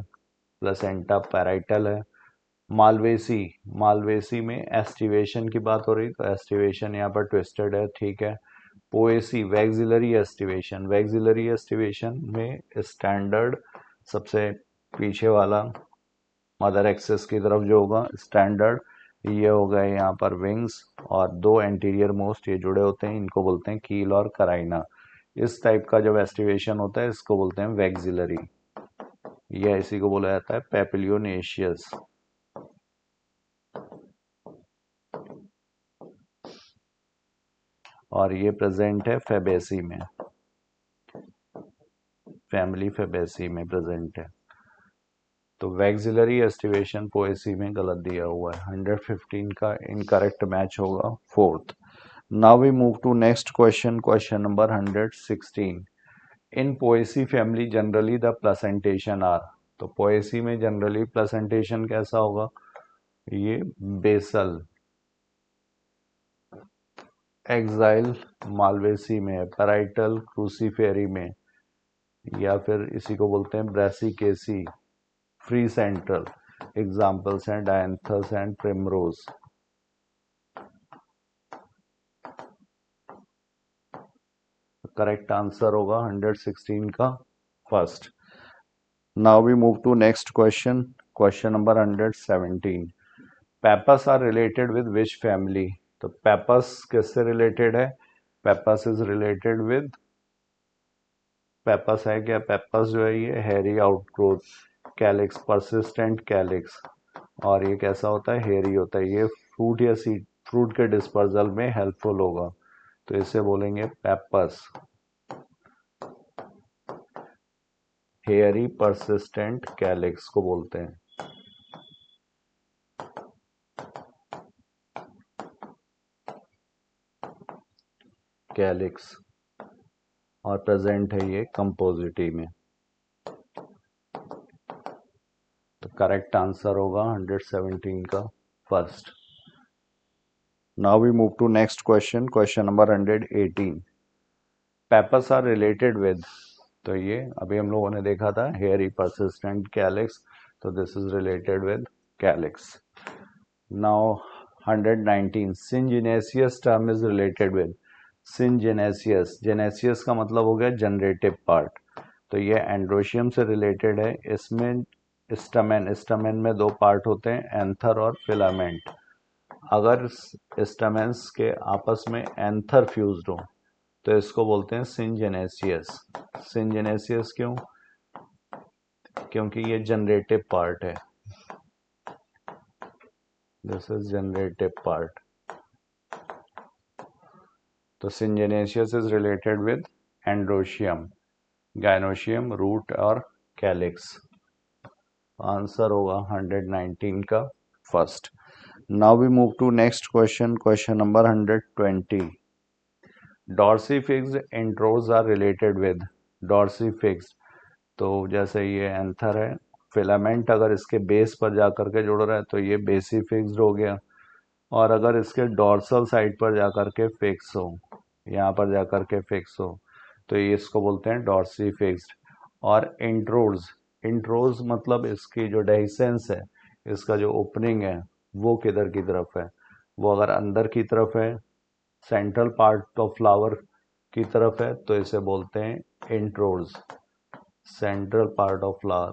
प्लेसेंटा पैराइटल है। मालवेसी, मालवेसी में एस्टिवेशन की बात हो रही, तो एस्टिवेशन यहाँ पर ट्विस्टेड है, ठीक है। Poaceae, vexillary aestivation, vexillary aestivation में स्टैंडर्ड सबसे पीछे वाला मदर एक्सेस की तरफ जो होगा स्टैंडर्ड, ये हो गए यहाँ पर विंग्स, और दो एंटीरियर मोस्ट ये जुड़े होते हैं, इनको बोलते हैं कील और कराइना। इस टाइप का जब एस्टिवेशन होता है इसको बोलते हैं वैक्सिलरी। यह इसी को बोला जाता है पेपिलियोनेशियस। और ये प्रेजेंट है फेबेसी में, फैमिली फेबेसी में प्रेजेंट है। तो वैक्सिलरी एस्टिवेशन पोएसी में गलत दिया हुआ है। 115 का इनकरेक्ट मैच होगा fourth. Now we move to next question, question number 116। In Poaceae family generally the placentation are. तो पोएसी में जनरली प्लेसेंटेशन कैसा होगा? ये बेसल। एक्साइल मालवेसी में, पैराइटल क्रूसीफेरी में, या फिर इसी को बोलते हैं ब्रासिकेसी, फ्री सेंट्रल। एग्जाम्पल्स हैं Dianthus and primrose. Correct answer होगा 116 का first. Now we move to next question, question number 117। Pepos are related with which family? तो पेपस किससे रिलेटेड है? Pappus is related with, pappus है क्या? पेपस जो है ये हेरी आउटग्रोथ कैलिक्स, परसिस्टेंट कैलिक्स। और ये कैसा होता है? हेरी होता है। ये फ्रूट या सीड, फ्रूट के डिस्पर्सल में हेल्पफुल होगा, तो इसे बोलेंगे पेपस, हेयरी परसिस्टेंट कैलिक्स को बोलते हैं। कैलिक्स, और प्रेजेंट है ये कंपोजिटी में। तो करेक्ट आंसर होगा 117 का first. Now we move to next question, question number 118। Pappus are related with, तो ये अभी हम लोगों ने देखा था हेयरी परसिस्टेंट कैलिक्स, तो this is related with calyx. Now 119 syngenesious term is related with syngenesious, genesious का मतलब हो गया जनरेटिव पार्ट, तो ये एंड्रोशियम से रिलेटेड है। इसमें स्टमेन, स्टमेन में दो पार्ट होते हैं, एंथर और फिलामेंट। अगर स्टमेन्स के आपस में एंथर फ्यूज्ड हो तो इसको बोलते हैं सिंजेनेसियस। सिंजेनेसियस क्यों? क्योंकि ये जनरेटिव पार्ट है, दिस इज जनरेटिव पार्ट। तो syngenesious is related with androecium, gynoecium, root और कैलिक्स। आंसर होगा 119 का first. Now we move to next question, question number 120। Dorsifixed introrse are related with, dorsifixed तो जैसे ये एंथर है, फिलामेंट अगर इसके बेस पर जाकर के जुड़ रहा है तो ये बेसिफिक्स्ड हो गया, और अगर इसके डॉर्सल साइड पर जाकर के फिक्स हो, यहाँ पर जाकर के फिक्स हो, तो ये इसको बोलते हैं डॉर्सीफिक्स्ड। और इंट्रोज, इंट्रोज मतलब इसकी जो डेहिसेंस है, इसका जो ओपनिंग है वो किधर की तरफ है, वो अगर अंदर की तरफ है, सेंट्रल पार्ट ऑफ फ्लावर की तरफ है, तो इसे बोलते हैं intros, central part of flower.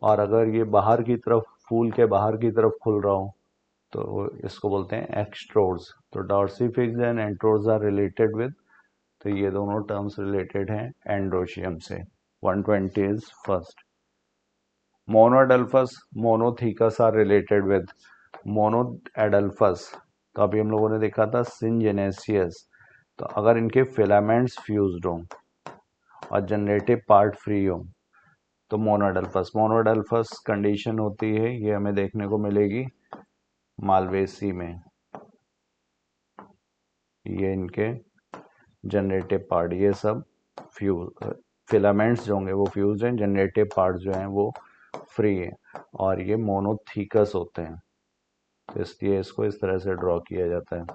और अगर ये बाहर की तरफ, फूल के बाहर की तरफ खुल रहा हो, तो इसको बोलते हैं एक्सट्रोज। तो dorsifixed and introrse are related with, तो ये दोनों टर्म्स रिलेटेड हैं एंड्रोशियम से। 120 is first. Monoadelphous, monothecous are related with, monoadelphous तो अभी हम लोगों ने देखा था सिंजेनेसियस। तो अगर इनके फिलामेंट्स फ्यूज्ड हों और जनरेटिव पार्ट फ्री हो तो मोनोएडल्फस। मोनोएडल्फस कंडीशन होती है, ये हमें देखने को मिलेगी मालवेसी में। ये इनके जनरेटिव पार्ट, ये सब फ्यूज, फिलामेंट्स जो होंगे वो फ्यूज हैं, जनरेटिव पार्ट जो हैं वो फ्री है, और ये मोनोथीकस होते हैं, तो इसलिए इसको इस तरह से ड्रॉ किया जाता है।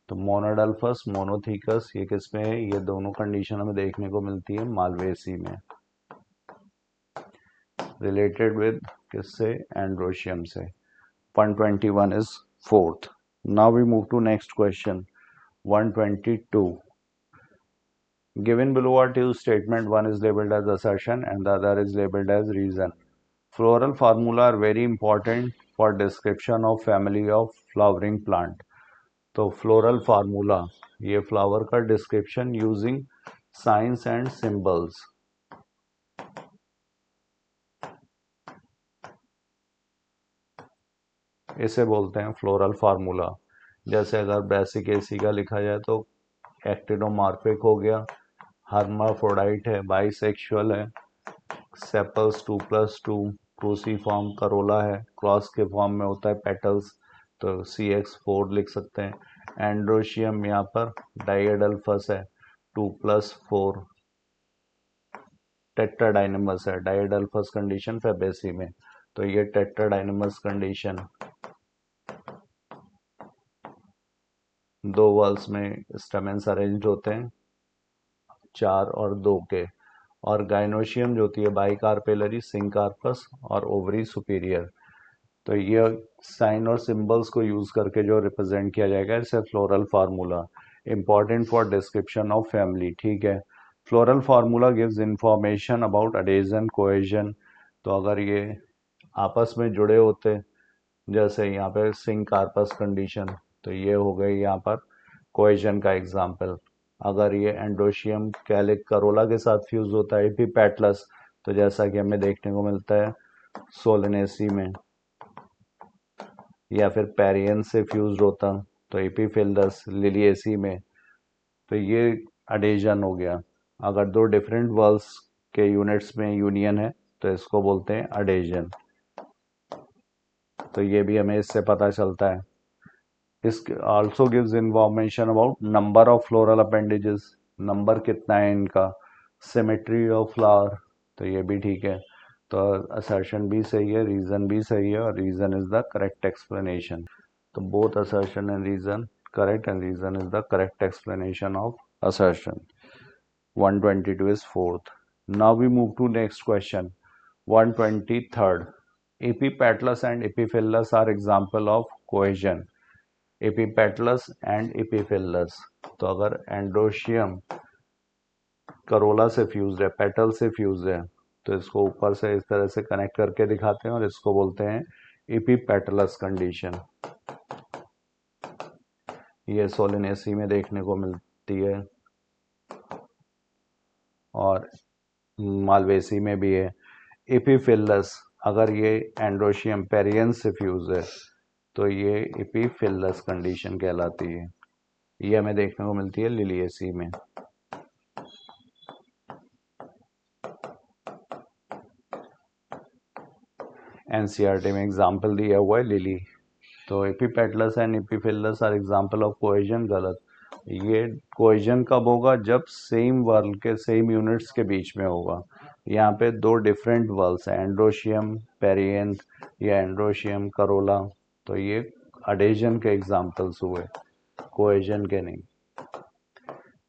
तो मोनोडल्फस, मोनोथीकस ये किस में है? ये दोनों कंडीशन हमें देखने को मिलती है मालवेसी में, रिलेटेड विद किससे? एंड्रोशियम से। 121 is fourth. Now we move to next question. 122. Given below are two statement, one is labeled as assertion and the other is labeled as reason. Floral formula are very important for description of family of flowering plant. तो फ्लोरल फार्मूला, ये फ्लावर का description using science and symbols, इसे बोलते हैं फ्लोरल फार्मूला। जैसे अगर बेसिक एसी का लिखा जाए तो एक्टिनोमॉर्फिक हो गया, हर्माफ्रोडाइट है, बाइसेक्सुअल है, सेपल्स 2+2, क्रूसीफॉर्म करोला है, क्रॉस के फॉर्म में होता है पेटल्स, तो CX4 लिख सकते हैं। एंड्रोशियम यहाँ पर डाइएडल्फस है, 2+4, टेट्राडाइनमस है, डाइएडल्फस कंडीशन फेबेसी में, तो ये टेट्राडाइनमस कंडीशन, दो वॉल्स में स्टेमेंस अरेंज होते हैं, 4 और 2 के। और गाइनोशियम जो होती है बाइकार्पेलरी, सिंकार्पस और ओवरी सुपीरियर। तो ये साइन और सिंबल्स को यूज करके जो रिप्रेजेंट किया जाएगा इसे floral formula, important for description of family. ठीक है, floral formula gives information about adhesion, cohesion. तो अगर ये आपस में जुड़े होते, जैसे यहाँ पे सिंकार्पस कंडीशन, तो ये हो गई यहाँ पर कोहेजन का एग्जाम्पल। अगर ये एंडोशियम कैलिक करोला के साथ फ्यूज होता है एपीपेटलस, तो जैसा कि हमें देखने को मिलता है सोलेनेसी में, या फिर पेरियन से फ्यूज होता तो एपीफिलस लिलिएसी में, तो ये अडेजन हो गया। अगर दो डिफरेंट वर्ल्स के यूनिट्स में यूनियन है तो इसको बोलते हैं अडेजन। तो ये भी हमें इससे पता चलता है। इस also gives information about number of floral appendages, number कितना है इनका, सिमेट्री ऑफ फ्लावर, तो ये भी ठीक है। तो असर्शन भी सही है, रीजन भी सही है, और reason is the correct explanation. तो both assertion and reason correct and reason is the correct explanation of assertion. 122 is fourth. Now we move to next question, 123rd. Epipetalous and epiphyllous are example of cohesion. Epipetalous and epiphyllous, तो अगर एंड्रोशियम करोला से फ्यूज्ड है, पेटल से फ्यूज्ड है, तो इसको ऊपर से इस तरह से कनेक्ट करके दिखाते हैं और इसको बोलते हैं एपीपेटलस कंडीशन। ये सोलिनेसी में देखने को मिलती है और मालवेसी में भी है। एपीफिलस, अगर ये एंड्रोशियम पेरियंस से फ्यूज है तो ये एपीफिलस कंडीशन कहलाती है। ये हमें देखने को मिलती है लिलिएसी में। एनसीईआरटी में एग्जाम्पल दिया हुआ है लिली। तो epipetalous and epiphyllous are example of cohesion, गलत। ये कोहेजन कब होगा? जब सेम वर्ल के सेम यूनिट्स के बीच में होगा। यहाँ पे दो डिफरेंट वर्ल्स हैं, एंड्रोशियम पेरियंथ या एंड्रोशियम करोला, तो ये अडेजन के एग्जाम्पल्स हुए, कोहेजन के नहीं।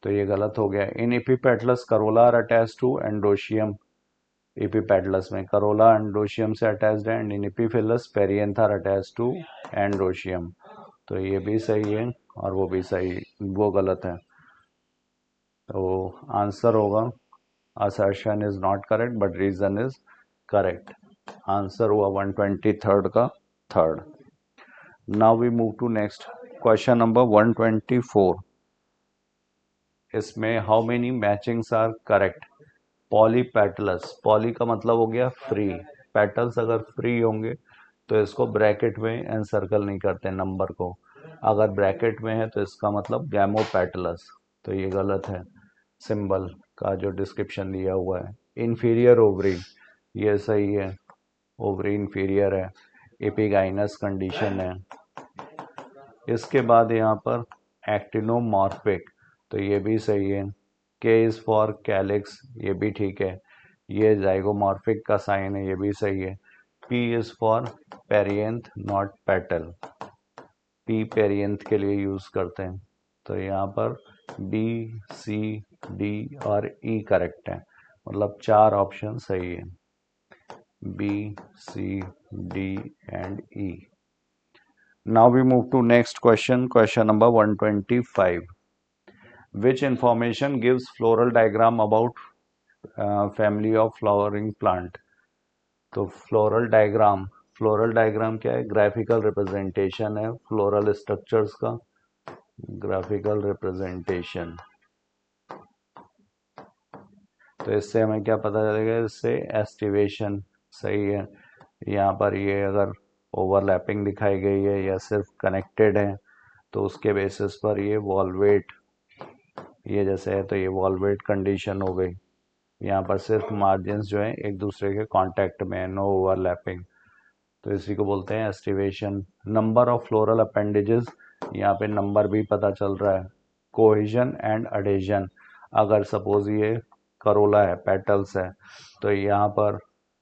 तो ये गलत हो गया। In epipetalous corolla are attach to androecium. Epipetalous में करोला एंड्रोशियम से अटैच्ड है, and in epiphyllous perianth are attached to androecium. तो ये भी सही है और वो भी सही, वो गलत है। तो आंसर होगा assertion is not correct but reason is correct. Answer हुआ 123 का third. Now we move to next question number 124। इसमें how many matchings are correct? Polypetalous, poly का मतलब हो गया फ्री, पेटल्स अगर फ्री होंगे तो इसको ब्रैकेट में एनसर्कल नहीं करते नंबर को, अगर ब्रैकेट में है तो इसका मतलब गैमोपेटलस। तो ये गलत है, सिंबल का जो डिस्क्रिप्शन दिया हुआ है। इन्फीरियर ओवरी, ये सही है, ओवरी इन्फीरियर है, एपिगाइनस कंडीशन है। इसके बाद यहाँ पर एक्टिनोमॉर्फिक, तो ये भी सही है। के इज़ फॉर कैलिक्स, ये भी ठीक है। ये जाइगोमॉर्फिक का साइन है, ये भी सही है। P is for perianth not petal, P perianth के लिए यूज़ करते हैं। तो यहाँ पर बी, सी, डी और ई करेक्ट है, मतलब चार ऑप्शन सही है, B, C, D and E. Now we move to next question, question number 125. Which information gives floral diagram about family of flowering plant? तो फ्लोरल डायग्राम क्या है? ग्राफिकल रिप्रेजेंटेशन है फ्लोरल स्ट्रक्चर्स का, ग्राफिकल रिप्रेजेंटेशन। तो इससे हमें क्या पता चलेगा? इससे एस्टिवेशन सही है। यहाँ पर ये अगर ओवरलैपिंग दिखाई गई है या सिर्फ कनेक्टेड है तो उसके बेसिस पर ये वॉल्वेट, ये जैसे है तो ये वॉल्वेट कंडीशन हो गई। यहाँ पर सिर्फ मार्जिन्स जो है एक दूसरे के कांटेक्ट में है, नो ओवरलैपिंग, तो इसी को बोलते हैं aestivation. Number of floral appendages, यहाँ पे नंबर भी पता चल रहा है। कोहेजन एंड अडेजन, अगर सपोज ये करोला है, पेटल्स है, तो यहाँ पर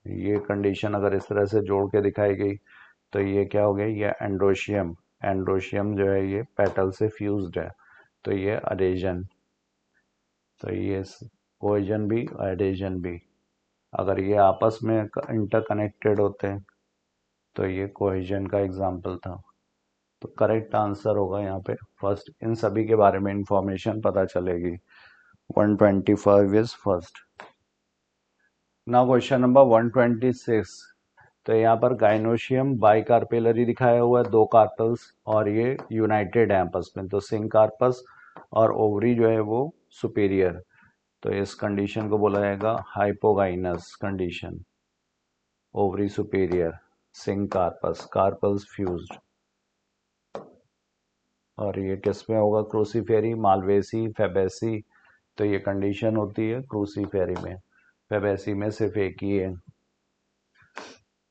ये कंडीशन अगर इस तरह से जोड़ के दिखाई गई तो ये क्या हो गया? ये एंड्रोशियम, एंड्रोशियम जो है ये पेटल से फ्यूज्ड है, तो ये अडेजन। तो ये कोहेजन भी एडेजन भी, अगर ये आपस में इंटरकनेक्टेड होते हैं तो ये कोहेजन का एग्जाम्पल था। तो करेक्ट आंसर होगा यहाँ पे फर्स्ट। इन सभी के बारे में इंफॉर्मेशन पता चलेगी। 125 is first. Now question number 126। तो यहाँ पर गाइनोशियम बाइकार्पेलरी दिखाया हुआ है, दो कार्पल्स, और ये यूनाइटेड है आपस में, तो सिंक कार्पस और ओवरी जो है वो सुपीरियर। तो इस कंडीशन को बोला जाएगा hypogynous condition, ovary superior, syncarpous, carpels fused. और ये किस में होगा? Cruciferae, Malvaceae, Fabaceae. तो ये कंडीशन होती है क्रूसीफेरी में, फेबेसी में सिर्फ एक ही है।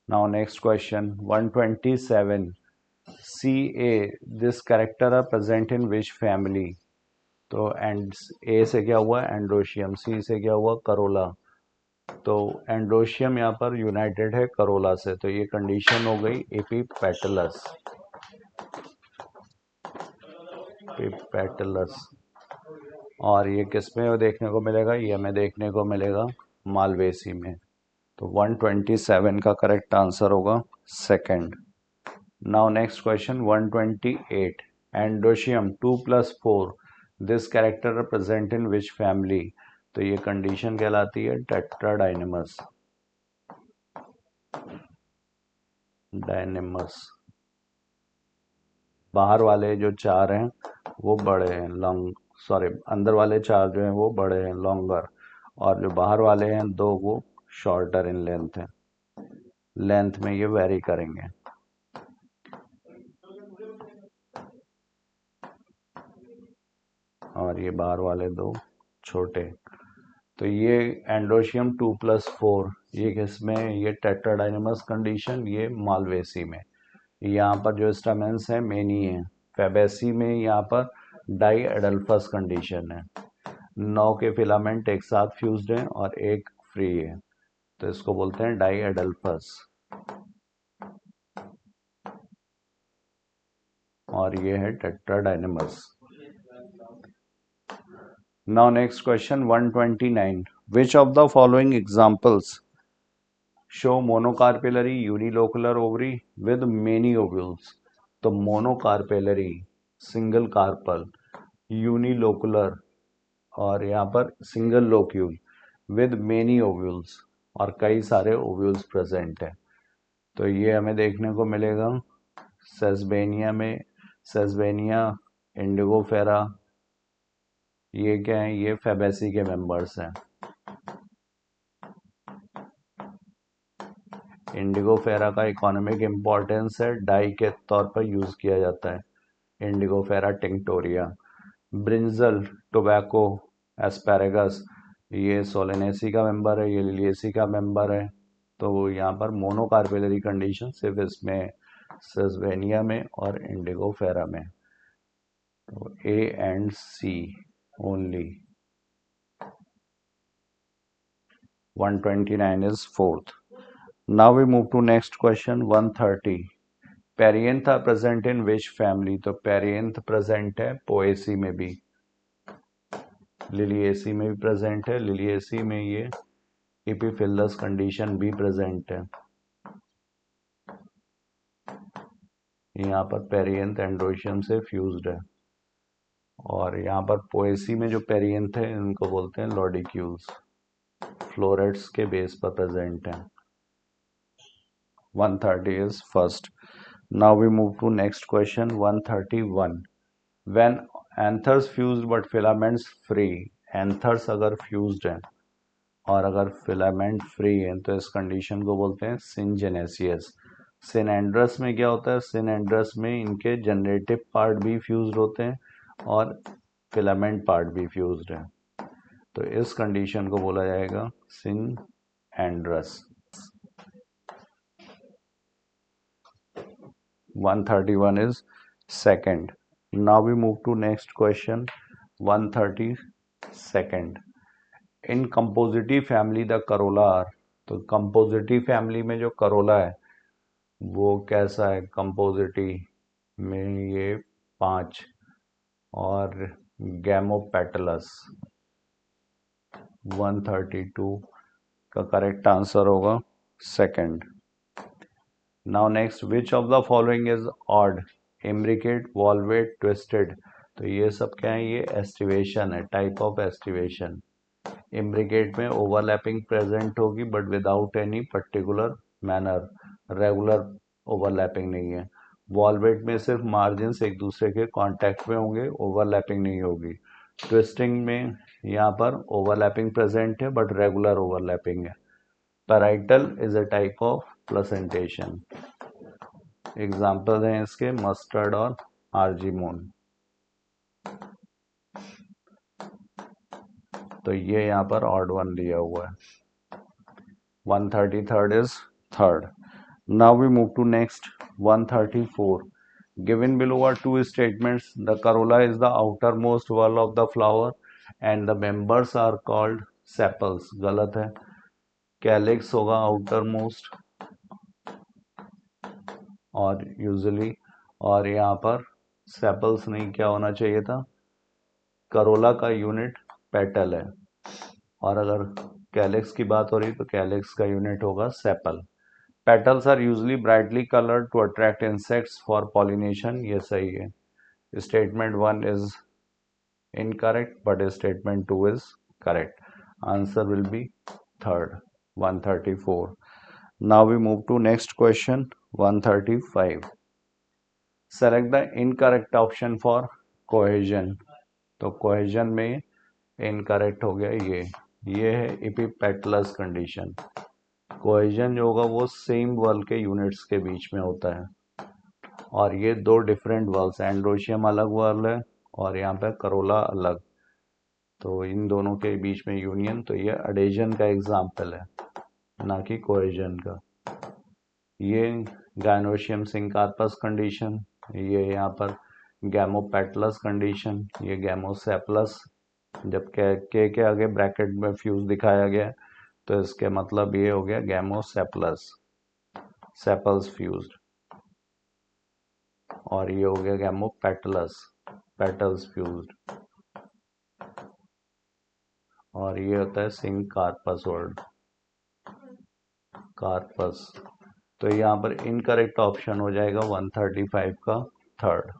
Now next question 127। C A, this character are present in which family? तो एंड ए से क्या हुआ? एंड्रोशियम। सी से क्या हुआ? करोला। तो एंड्रोशियम यहाँ पर यूनाइटेड है करोला से, तो ये कंडीशन हो गई एपीपेटलस, एपीपेटलस। और ये किस में देखने को मिलेगा? ये हमें देखने को मिलेगा मालवेसी में। तो 127 का करेक्ट आंसर होगा second. Now next question 128 androecium 2+4 this character represent in which family. तो ये कंडीशन कहलाती है टेट्राडाइनमस। डायनेमस बाहर वाले जो चार हैं वो बड़े हैं, लॉन्ग सॉरी अंदर वाले चार जो हैं वो बड़े हैं, लॉन्गर, और जो बाहर वाले हैं दो वो शॉर्टर इन लेंथ है। लेंथ में ये वेरी करेंगे। और ये बाहर वाले दो छोटे। तो ये एंडोशियम 2+4 ये किसमें, ये टेट्राडाइनमस कंडीशन, ये मालवेसी में। यहाँ पर जो स्टेमेंस है मेनी है। फेबेसी में यहाँ पर डाई एडल्फस कंडीशन है, 9 के फिलामेंट एक साथ फ्यूज्ड हैं और एक फ्री है, तो इसको बोलते हैं डाई एडल्फस। और ये है tetradynamous. Now next question 129 which of the following examples show monocarpellary unilocular ovary with many ovules. तो मोनोकार्पेलरी सिंगल कार्पल, यूनिलोकुलर और यहाँ पर single locule with many ovules और कई सारे ओव्यूल्स प्रेजेंट है। तो ये हमें देखने को मिलेगा सेस्बेनिया में, सेस्बेनिया, इंडिगोफेरा, ये क्या है, ये फेबेसी के मेंबर्स हैं। इंडिगोफेरा का इकोनॉमिक इम्पोर्टेंस है, डाई के तौर पर यूज किया जाता है Indigofera tinctoria. Brinjal, tobacco, asparagus, ये सोलेनेसी का मेंबर है, ये लिलिएसी का मेंबर है। तो यहाँ पर मोनोकार्पेलरी कंडीशन सिर्फ इसमें सेस्बेनिया में और इंडिगोफेरा में। तो A and C only. 129 is fourth. Now we move to next question 130. Perianth are present in which family. तो पेरियंथ प्रेजेंट है पोएसी में भी, लिलिएसी में भी प्रेजेंट है। लिलिएसी में ये एपिफिलस कंडीशन भी प्रेजेंट है। यहाँ पर पेरियंथ एंडोशियम से फ्यूज्ड है। और यहाँ पर पोएसी में जो पेरियंथ है इनको बोलते हैं लॉडिक्यूल्स, फ्लोरेट्स के बेस पर प्रेजेंट है। 130 is first. Now we move to next question 131. When anthers fused but filaments free, anthers अगर फ्यूज्ड हैं और अगर फिलामेंट फ्री है तो इस कंडीशन को बोलते हैं सिनजेनेसियस। सिनेंड्रस में क्या होता है, सिनेंड्रस में इनके जनरेटिव पार्ट भी फ्यूज्ड होते हैं और फिलामेंट पार्ट भी फ्यूज्ड है, तो इस कंडीशन को बोला जाएगा सिनएंड्रस। 131 is second. Now we move to next question 132nd. In compositae family the corolla are. तो कंपोजिटिव फैमिली में जो करोला है वो कैसा है, कंपोजिटिव में ये 5 और गैमोपेटलस। 132 का करेक्ट आंसर होगा second. Now next which of the following is odd, imbricate, valvate, twisted. तो ये सब क्या है, ये एस्टिवेशन है, टाइप ऑफ एस्टिवेशन। इम्ब्रिकेट में ओवरलैपिंग प्रेजेंट होगी but without any particular manner, regular overlapping नहीं है। वॉल्वेट में सिर्फ मार्जिन्स एक दूसरे के कांटेक्ट में होंगे, ओवरलैपिंग नहीं होगी। ट्विस्टिंग में यहाँ पर ओवरलैपिंग प्रेजेंट है बट रेगुलर ओवरलैपिंग है। Parietal is a type of placentation. Example हैं इसके मस्टर्ड और आर्जिमोन। तो ये यहाँ पर ऑड वन लिया हुआ है। 133rd is third. Now we move to next 134. Given below are two statements. The corolla is the outermost wall of the flower and the members are called sepals. गलत है, कैलिक्स होगा outermost और यूजुअली, और यहाँ पर सेपल्स नहीं, क्या होना चाहिए था, करोला का यूनिट पेटल है और अगर कैलेक्स की बात हो रही तो कैलेक्स का यूनिट होगा sepal. Petals are usually brightly coloured to attract insects for pollination, ये सही है। Statement 1 is incorrect but statement 2 is correct. Answer will be third, 134. Now we move to next question, 135. Select the incorrect option for cohesion. तो cohesion में इनकरेक्ट हो गया ये है एपिपेटलस कंडीशन। कोहेजन जो होगा वो सेम वर्ल के यूनिट्स के बीच में होता है और ये दो डिफरेंट वर्ल्स, एंड्रोशियम अलग वर्ल है और यहाँ पे करोला अलग, तो इन दोनों के बीच में यूनियन, तो ये अडेजन का एग्जाम्पल है ना कि कोहेजन का। ये गायनोशियम सिंकार्पस कंडीशन, ये यहाँ पर गैमोपेटलस कंडीशन, ये गैमोसेप्लस। जब के आगे ब्रैकेट में फ्यूज दिखाया गया तो इसके मतलब ये हो गया गैमोसेप्लस, सेपल्स फ्यूज्ड। और ये हो गया गैमोपेटलस, पेटल्स फ्यूज्ड। और ये होता है सिंकार्पस वर्ड, कार्पस। तो यहाँ पर इनकरेक्ट ऑप्शन हो जाएगा 135 का third.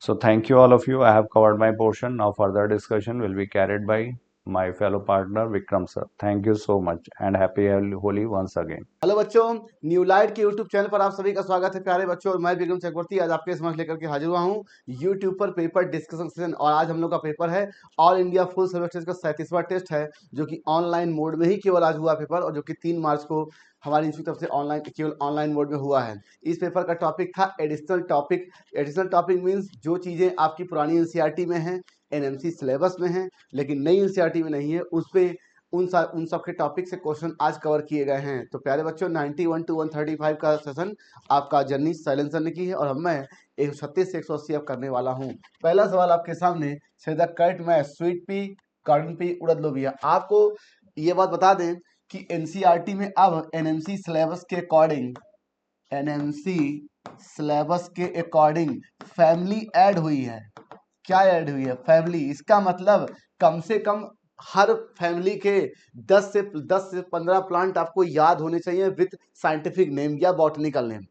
So thank you all of you. I have covered my portion. Now further discussion will be carried by my fellow partner Vikram sir. Thank you so much and happy Holi once again. Hello बच्चों, न्यू लाइट के यूट्यूब चैनल पर आप सभी का स्वागत है प्यारे बच्चों। और मैं विक्रम चक्रवर्ती आज आपके समक्ष लेकर के हाजिर हुआ हूँ यूट्यूब पर पेपर डिस्कशन सेशन। और आज हम लोग का पेपर है all India full service test का 37वां टेस्ट है, जो कि ऑनलाइन मोड में ही केवल आज हुआ पेपर, और जो कि 3 मार्च को हमारी इंस्टीट्यूट तरफ से केवल ऑनलाइन मोड में हुआ है। इस पेपर का टॉपिक था additional topic. Additional topic means जो चीज़ें आपकी पुरानी एनसीईआरटी में हैं, एनएमसी सिलेबस में हैं, लेकिन नई एनसीईआरटी में नहीं है, उस पर उन सब के टॉपिक से क्वेश्चन आज कवर किए गए हैं। तो प्यारे बच्चों 91 to 135 का सेशन आपका जर्नी साइलेंसर ने की है, और मैं 136 से 180 अब करने वाला हूं। पहला सवाल आपके सामने, से the correct match sweet pea, cotton pea, उड़द लोबिया। आपको ये बात बता दें कि एनसीईआरटी में अब एनएमसी सिलेबस के अकॉर्डिंग, एनएमसी सिलेबस के अकॉर्डिंग फैमिली ऐड हुई है। क्या ऐड हुई है? फैमिली। इसका मतलब कम से कम हर फैमिली के 10 से 15 प्लांट आपको याद होने चाहिए विथ साइंटिफिक नेम या बॉटनिकल नेम।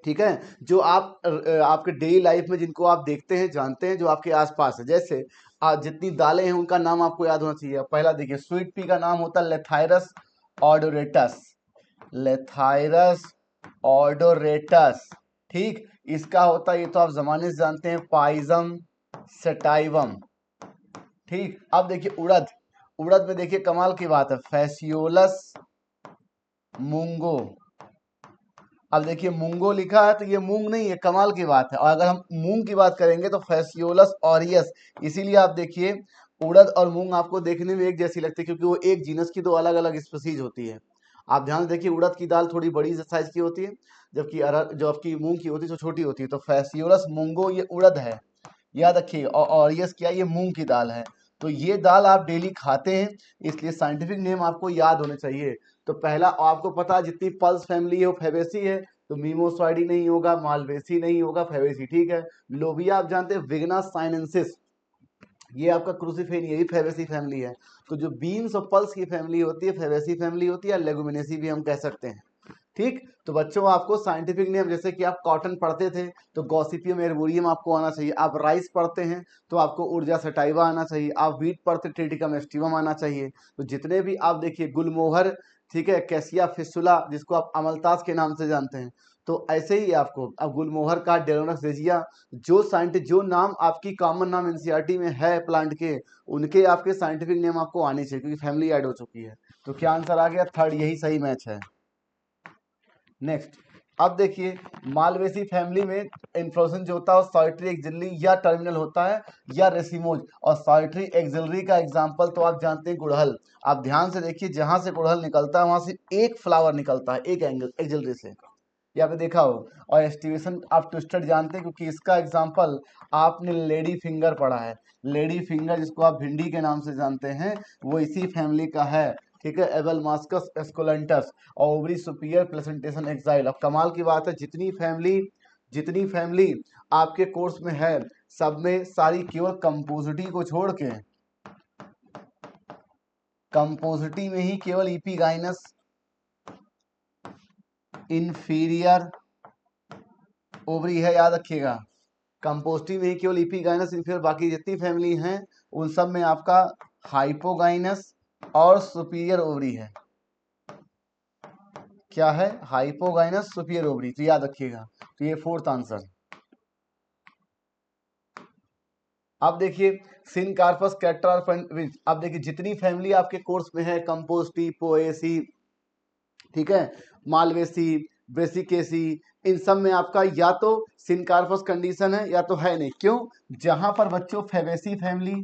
ठीक है, जो आप आपके डेली लाइफ में जिनको आप देखते हैं, जानते हैं, जो आपके आसपास है। जैसे जितनी दालें हैं उनका नाम आपको याद होना चाहिए। पहला देखिए, स्वीट पी का नाम होता है लेथाइरस ऑडोरेटस, लेथाइरस ऑडोरेटस। ठीक, इसका होता है, ये तो आप जमाने से जानते हैं, पाइजम सेटाइवम। ठीक, अब देखिए उड़द। उड़द में देखिए कमाल की बात है, फैसियोलस मूंगो। अब देखिए मूंगो लिखा है तो ये मूंग नहीं है, कमाल की बात है। और अगर हम मूंग की बात करेंगे तो फैसियोलस ऑरियस। इसीलिए आप देखिए उड़द और मूंग आपको देखने में एक जैसी लगती है, क्योंकि वो एक जीनस की दो अलग अलग स्पीसीज होती है। आप ध्यान से देखिए, उड़द की दाल थोड़ी बड़ी साइज की होती है, जबकि जो आपकी मूंग की होती है तो छोटी होती है। तो फैसियोलस मूंगो ये उड़द है, याद रखिए। और ऑरियस क्या, ये मूंग की दाल है। तो ये दाल आप डेली खाते हैं, इसलिए साइंटिफिक नेम आपको याद होने चाहिए। तो पहला आपको पता है, जितनी पल्स फैमिली है वो फेबेसी है, तो मीमोसॉइडी नहीं होगा, मालवेसी नहीं होगा, फेबेसी। ठीक है, लोबिया आप जानते हैं विग्ना साइनेंसिस, ये आपका क्रूसीफेरी, यही फेबेसी फैमिली है। तो जो बीन्स और पल्स की फैमिली होती है फेबेसी फैमिली होती है, लेगुमिनेसी भी हम कह सकते हैं। ठीक, तो बच्चों आपको साइंटिफिक नेम, जैसे कि आप कॉटन पढ़ते थे तो गॉसिपियम एर्बोरियम आपको आना चाहिए। आप राइस पढ़ते हैं तो आपको ऊर्जा सटाइवा आना चाहिए। आप वीट पढ़ते ट्रिटिकम एस्टिवम आना चाहिए। तो जितने भी आप देखिए, गुलमोहर, ठीक है, कैसिया फिस्टुला, जिसको आप अमलतास के नाम से जानते हैं, तो ऐसे ही आपको अब गुलमोहर का, डेलोनस रेजिया, जो नाम आपकी कॉमन नाम एनसीईआरटी में है प्लांट के, उनके आपके साइंटिफिक नेम आपको आने चाहिए, क्योंकि फैमिली ऐड हो चुकी है। तो क्या आंसर आ गया? थर्ड, यही सही मैच है। नेक्स्ट, अब देखिए मालवेसी फैमिली में इन्फ्लोरेसेंस जो होता है सॉलिटरी एक्सिलरी या टर्मिनल होता है, या रेसिमोज। और सॉलिटरी एक्सिलरी का एग्जांपल तो आप जानते हैं गुड़हल। आप ध्यान से देखिए, जहां से गुड़हल निकलता है वहां से एक फ्लावर निकलता है, एक एंगल एक्सिलरी से, ये आपने देखा हो। और एस्टिवेशन आप ट्विस्टेड जानते हैं, क्योंकि इसका एग्जांपल आपने लेडी फिंगर पढ़ा है। लेडी फिंगर, जिसको आप भिंडी के नाम से जानते हैं, वो इसी फैमिली का है। ठीक है, एबलमास्कस एस्कोलेंटस और ओवरी सुपियर प्लेसेंटेशन एक्साइल। अब कमाल की बात है, जितनी फैमिली जितनी फैमिली आपके कोर्स में है सब में सारी केवल कंपोजिटी को छोड़ के, कंपोजिटी में ही केवल इपीगाइनस, इंफीरियर ओवरी है, याद रखिएगा। कंपोजिटी में ही केवल इपीगाइनस इंफीरियर, बाकी जितनी फैमिली हैं उन सब में आपका हाइपोगाइनस और सुपीरियर ओवरी है। क्या है? हाइपोगाइनस सुपीरियर ओवरी, तो याद रखिएगा। तो ये फोर्थ आंसर। अब देखिए सिनकार्पस कैटर, अब देखिए जितनी फैमिली आपके कोर्स में है, कंपोस्टी, पोएसी, ठीक है, मालवेसी, ब्रेसिकेसी, इन सब में आपका या तो सिनकार्पस कंडीशन है या तो है नहीं। क्यों? जहां पर बच्चों फेबेसी फैमिली,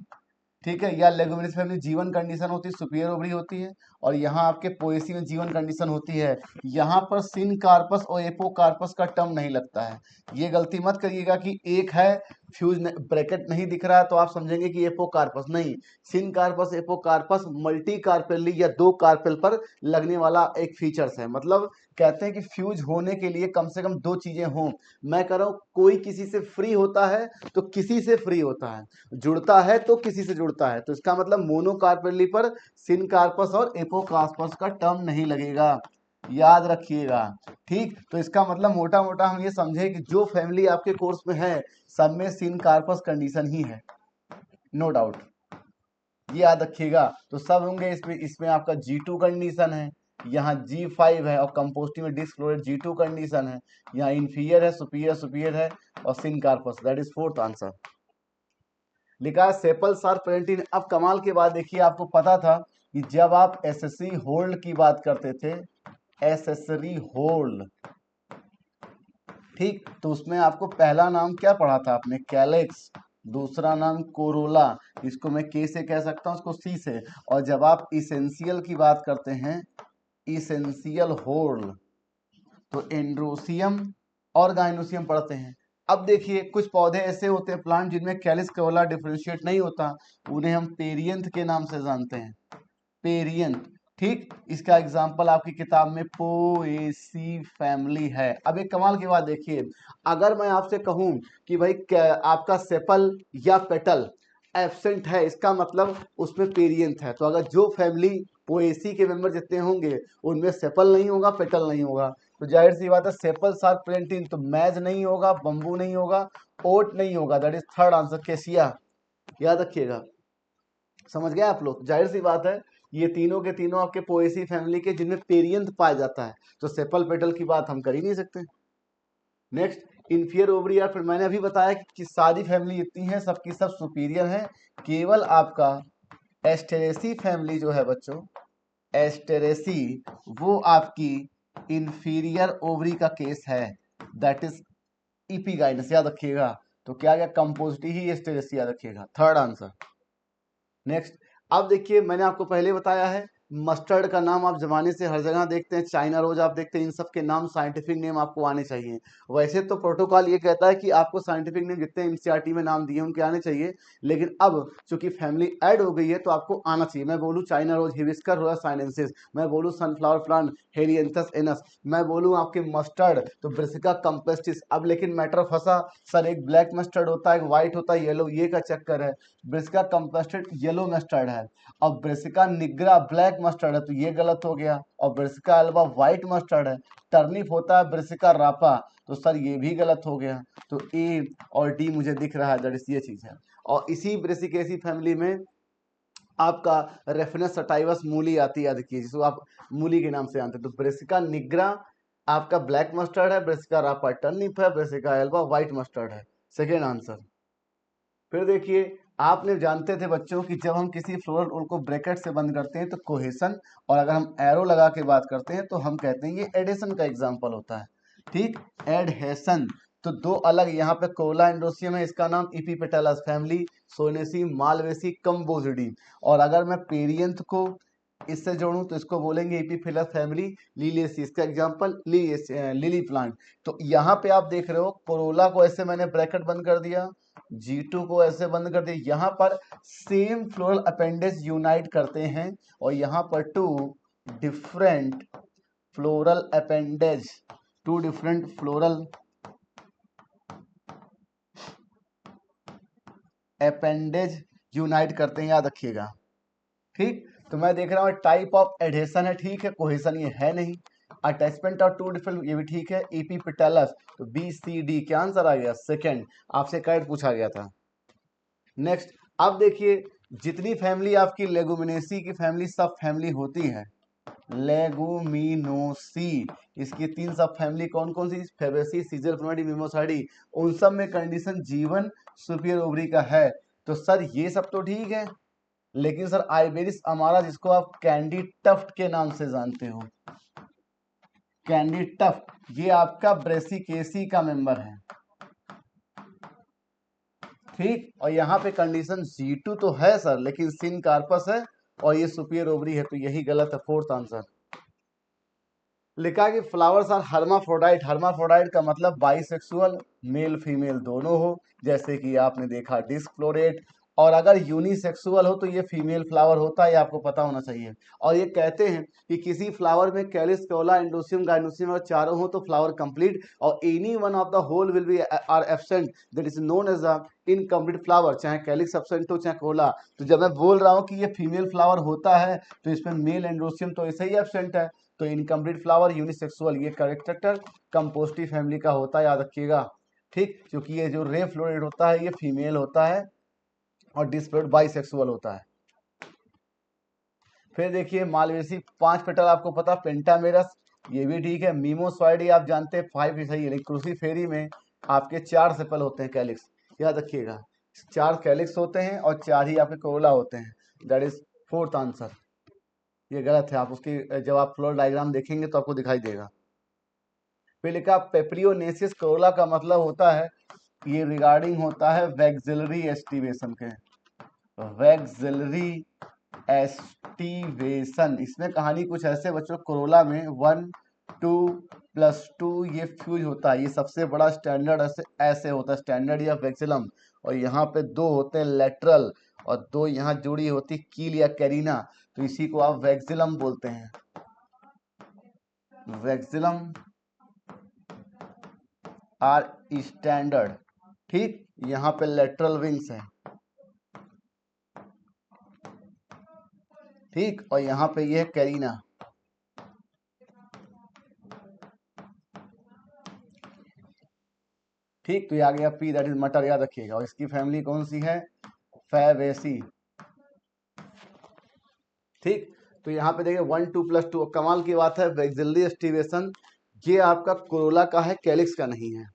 ठीक है, या लेगुमिनस फैमिली जीवन कंडीशन होती है, सुपीरियर ओवरी होती है, और यहाँ आपके पोएसी में जीवन कंडीशन होती है, यहाँ पर सिनकार्पस और एपोकार्पस का टर्म नहीं लगता है। ये गलती मत करिएगा कि एक है फ्यूज ब्रैकेट नहीं दिख रहा है तो आप समझेंगे कि एपोकार्पस, नहीं। सिनकार्पस एपोकार्पस मल्टी कार्पेली या दो कार्पेल पर लगने वाला एक फीचर्स है। मतलब कहते हैं कि फ्यूज होने के लिए कम से कम दो चीजें हों। मैं कह रहा हूं कोई किसी से फ्री होता है तो किसी से फ्री होता है, जुड़ता है तो किसी से जुड़ता है, तो इसका मतलब मोनोकार्पेली पर सिनकार्पस और एपोकार्पस का टर्म नहीं लगेगा, याद रखिएगा। ठीक, तो इसका मतलब मोटा मोटा हम ये समझे कि जो फैमिली आपके कोर्स में है सब में सिनकार्पस कंडीशन ही है, नो डाउट, ये याद रखिएगा। तो सब होंगे इसमें। इसमें आपका G2 कंडीशन है, यहाँ G5 है, और कंपोस्टिंग में डिस्क्लोरेट G2 कंडीशन है, यहाँ इंफीरियर है, सुपीरियर सुपीरियर है, और syncarpous, that is fourth answer. लिखा है सेपल्स आर प्रेजेंट इन। अब कमाल की बात देखिए, आपको पता था कि जब आप एसेसरी होल्ड की बात करते थे, एसेसरी होल्ड, ठीक, तो उसमें आपको पहला नाम क्या पढ़ा था आपने? कैलेक्स, दूसरा नाम कोरोला, इसको मैं के से कह सकता हूं, इसको सी से। और जब आप इसेंशियल की बात करते हैं, इसेंशियल होल्ड, तो एंड्रोसियम और गाइनोसियम पढ़ते हैं। अब देखिए कुछ पौधे ऐसे होते हैं, प्लांट, जिनमें कैलिस कोरोला डिफरेंशिएट नहीं होता, उन्हें हम पेरियंथ के नाम से जानते हैं, पेरियंथ। ठीक, इसका एग्जाम्पल आपकी किताब में पोएसी फैमिली है। अब एक कमाल की बात देखिए, अगर मैं आपसे कहूं कि भाई आपका सेपल या पेटल एब्सेंट है, इसका मतलब उसमें पेरियंथ है। तो अगर जो फैमिली पोएसी के मेंबर जितने होंगे उनमें सेपल नहीं होगा, पेटल नहीं होगा, तो जाहिर सी बात है सेपल्स आर प्रेजेंट इन, तो मैज नहीं होगा, बम्बू नहीं होगा, ओट नहीं होगा, दैट इज थर्ड आंसर, केसिया, याद रखिएगा। समझ गए आप लोग? जाहिर सी बात है ये तीनों के तीनों आपके पोएसी फैमिली के जिनमें पेरियंथ पाया जाता है, तो सेपल पेटल की बात हम कर ही नहीं सकते। नेक्स्ट इंफीरियर ओवरी, या फिर मैंने अभी बताया कि सारी फैमिली इतनी है, सबकी सब सुपीरियर है, केवल आपका एस्टेरेसी फैमिली जो है बच्चों, एस्टेरेसी, वो आपकी इंफीरियर ओवरी का केस है, दैट इज इपीगाइनस, याद रखिएगा। तो क्या क्या? कंपोजिटी ही एस्टेरेसी, याद रखिएगा, थर्ड आंसर। नेक्स्ट, अब देखिए मैंने आपको पहले बताया है मस्टर्ड का नाम आप जमाने से हर जगह देखते हैं, चाइना रोज आप देखते हैं, इन सब के नाम साइंटिफिक नेम आपको आने चाहिए। वैसे तो प्रोटोकॉल ये कहता है कि आपको साइंटिफिक नेम जितने एनसीईआरटी में नाम दिए उनके आने चाहिए, लेकिन अब चूंकि फैमिली ऐड हो गई है तो आपको आना चाहिए। मैं बोलूँ चाइना रोज, हिबिस्कर रोया साइनेंसिस, मैं बोलूँ सनफ्लावर प्लांट हेलियंथस एनस, मैं बोलूँ आपके मस्टर्ड तो ब्रिसिका कंपेस्टिस। अब लेकिन मैटर फंसा, सर एक ब्लैक मस्टर्ड होता है, एक व्हाइट होता है, येलो, ये का चक्कर है। ब्रिसिका कंपेस्टेड येलो मस्टर्ड है, और ब्रिसिका निग्रा ब्लैक मस्टर्ड है, तो ये गलत हो गया। और ब्रिसिका अल्बा व्हाइट मस्टर्ड है, टर्निप होता है ब्रिसिका रापा, तो सर ये भी गलत हो गया। तो ए और डी मुझे दिख रहा है, दैट इज ये चीज है। और इसी ब्रिसिकेसी फैमिली में आपका रेफिनस सटाइवस मूली आती है, देखिए जिसको आप मूली के नाम से जानते हैं। तो ब्रिसिका निग्रा आपका ब्लैक मस्टर्ड है, ब्रिसिका रापा टर्निप है, ब्रिसिका एल्बा व्हाइट मस्टर्ड है, सेकेंड आंसर। फिर देखिए आपने जानते थे बच्चों कि जब हम किसी फ्लोरल रूल को ब्रैकेट से बंद करते हैं तो कोहेसन, और अगर हम एरो लगा के बात करते हैं तो हम कहते हैं ये एडेशन का एग्जांपल होता है। ठीक, एडहेशन। तो दो अलग, यहाँ पे कोला एंड्रोसियम है, इसका नाम इपीपेटालस फैमिली, सोनेसी, मालवेसी, कंबोजिडी। और अगर मैं पेरियंथ को इससे जोड़ूं तो इसको बोलेंगे इपीफिलस फैमिली, लीलियसी, इसका एग्जांपल लिली प्लांट। तो यहाँ पे आप देख रहे हो कोरोला को ऐसे मैंने ब्रैकेट बंद कर दिया, G2 को ऐसे बंद कर दिया, यहाँ पर सेम फ्लोरल अपेंडेज यूनाइट करते हैं, और यहाँ पर two different floral appendage, two different floral appendage unite करते हैं, याद रखिएगा। ठीक, तो मैं देख रहा हूँ टाइप ऑफ एडहेशन है, ठीक है, कोहेशन ये है नहीं। अटैचमेंट ऑफ टू डिफरेंट, ये भी ठीक है। एपिपेटलस, तो बी सी डी क्या आंसर आ गया? सेकंड, आपसे करेक्ट पूछा गया था। नेक्स्ट, अब देखिए जितनी फैमिली आपकी लेगुमिनेसी की फैमिली सब फैमिली होती है, लेगुमिनोसी, इसकी 3 सब फैमिली कौन कौन सी? फेबेसी, सीजरफ्लोनिडी, मिमोसाइडी। उन सब में कंडीशन जीवन सुपियर ओवरी का है। तो सर ये सब तो ठीक है, लेकिन सर आइबेरिस अमारा, जिसको आप कैंडी टफ्ट के नाम से जानते हो, कैंडी टफ्ट, ये आपका ब्रेसिकेसी का मेंबर है। ठीक, और यहाँ पे कंडीशन G2 तो है सर, लेकिन सिन कार्पस है और ये सुपियर ओवरी है, तो यही गलत है, फोर्थ आंसर। लिखा कि फ्लावर्स आर हर्माफ्रोडाइट, हर्माफ्रोडाइट का मतलब बाइसेक्सुअल, मेल फीमेल दोनों हो, जैसे कि आपने देखा डिस्क फ्लोरेट। और अगर यूनिसेक्सुअल हो तो ये फीमेल फ्लावर होता है, ये आपको पता होना चाहिए। और ये कहते हैं कि किसी फ्लावर में कैलिस, कैला, एंडोसियम, गाइनोसियम अगर चारों हो तो फ्लावर कंप्लीट, और any one of the whorl will be are absent, that is known as a incomplete flower, चाहे कैलिक्स एब्सेंट हो चाहे कोला। तो जब मैं बोल रहा हूँ कि ये फीमेल फ्लावर होता है तो इसमें मेल एंडोसियम तो ऐसे ही एब्सेंट है, तो इनकम्प्लीट फ्लावर यूनिसेक्सुअल, ये करेक्टर कंपोस्टी फैमिली का होता है, याद रखिएगा। ठीक, क्योंकि ये जो रे फ्लोरेट होता है ये फीमेल होता है और डिस्फ्लोरेट बाइसेक्सुअल होता है। फिर देखिए मालवेसी 5 पेटल आपको पता, पेंटामेरस ये भी ठीक है। मीमोसॉइडी आप जानते हैं 5 ही सही है, लेकिन क्रूसीफेरी में आपके 4 सेपल होते हैं कैलिक्स, याद रखिएगा। 4 कैलिक्स होते हैं और 4 ही आपके कोरोला होते हैं, दैट इज फोर्थ आंसर। ये गलत है, आप उसकी जब आप फ्लोर डायग्राम देखेंगे तो आपको दिखाई देगा। फिर लिखा पेप्रियोनेसिस कोरोला का मतलब होता है, ये रिगार्डिंग होता है वैक्सिलरी एस्टिवेशन के, वैक्सिलरी एस्टिवेशन। इसमें कहानी कुछ ऐसे बच्चों, कोरोला में 1 2 + 2 ये फ्यूज होता है, ये सबसे बड़ा स्टैंडर्ड ऐसे होता है, स्टैंडर्ड या वैक्सिलम। और यहाँ पे 2 होते हैं लेटरल और 2 यहाँ जुड़ी होती कील या कैरिना, तो इसी को आप वैक्सिलम बोलते हैं, वैक्सिलम आर स्टैंडर्ड। ठीक, यहाँ पे लेटरल विंग्स है, ठीक, और यहाँ पे ये है कैरिना। ठीक, तो ये आ गया पी, दैट इज मटर, याद रखिएगा। और इसकी फैमिली कौन सी है? फैबेसी। ठीक, तो यहाँ पे देखिए 1 2 + 2, कमाल की बात है वैक्सिलरी एस्टिवेशन ये आपका कोरोला का है, कैलिक्स का नहीं है।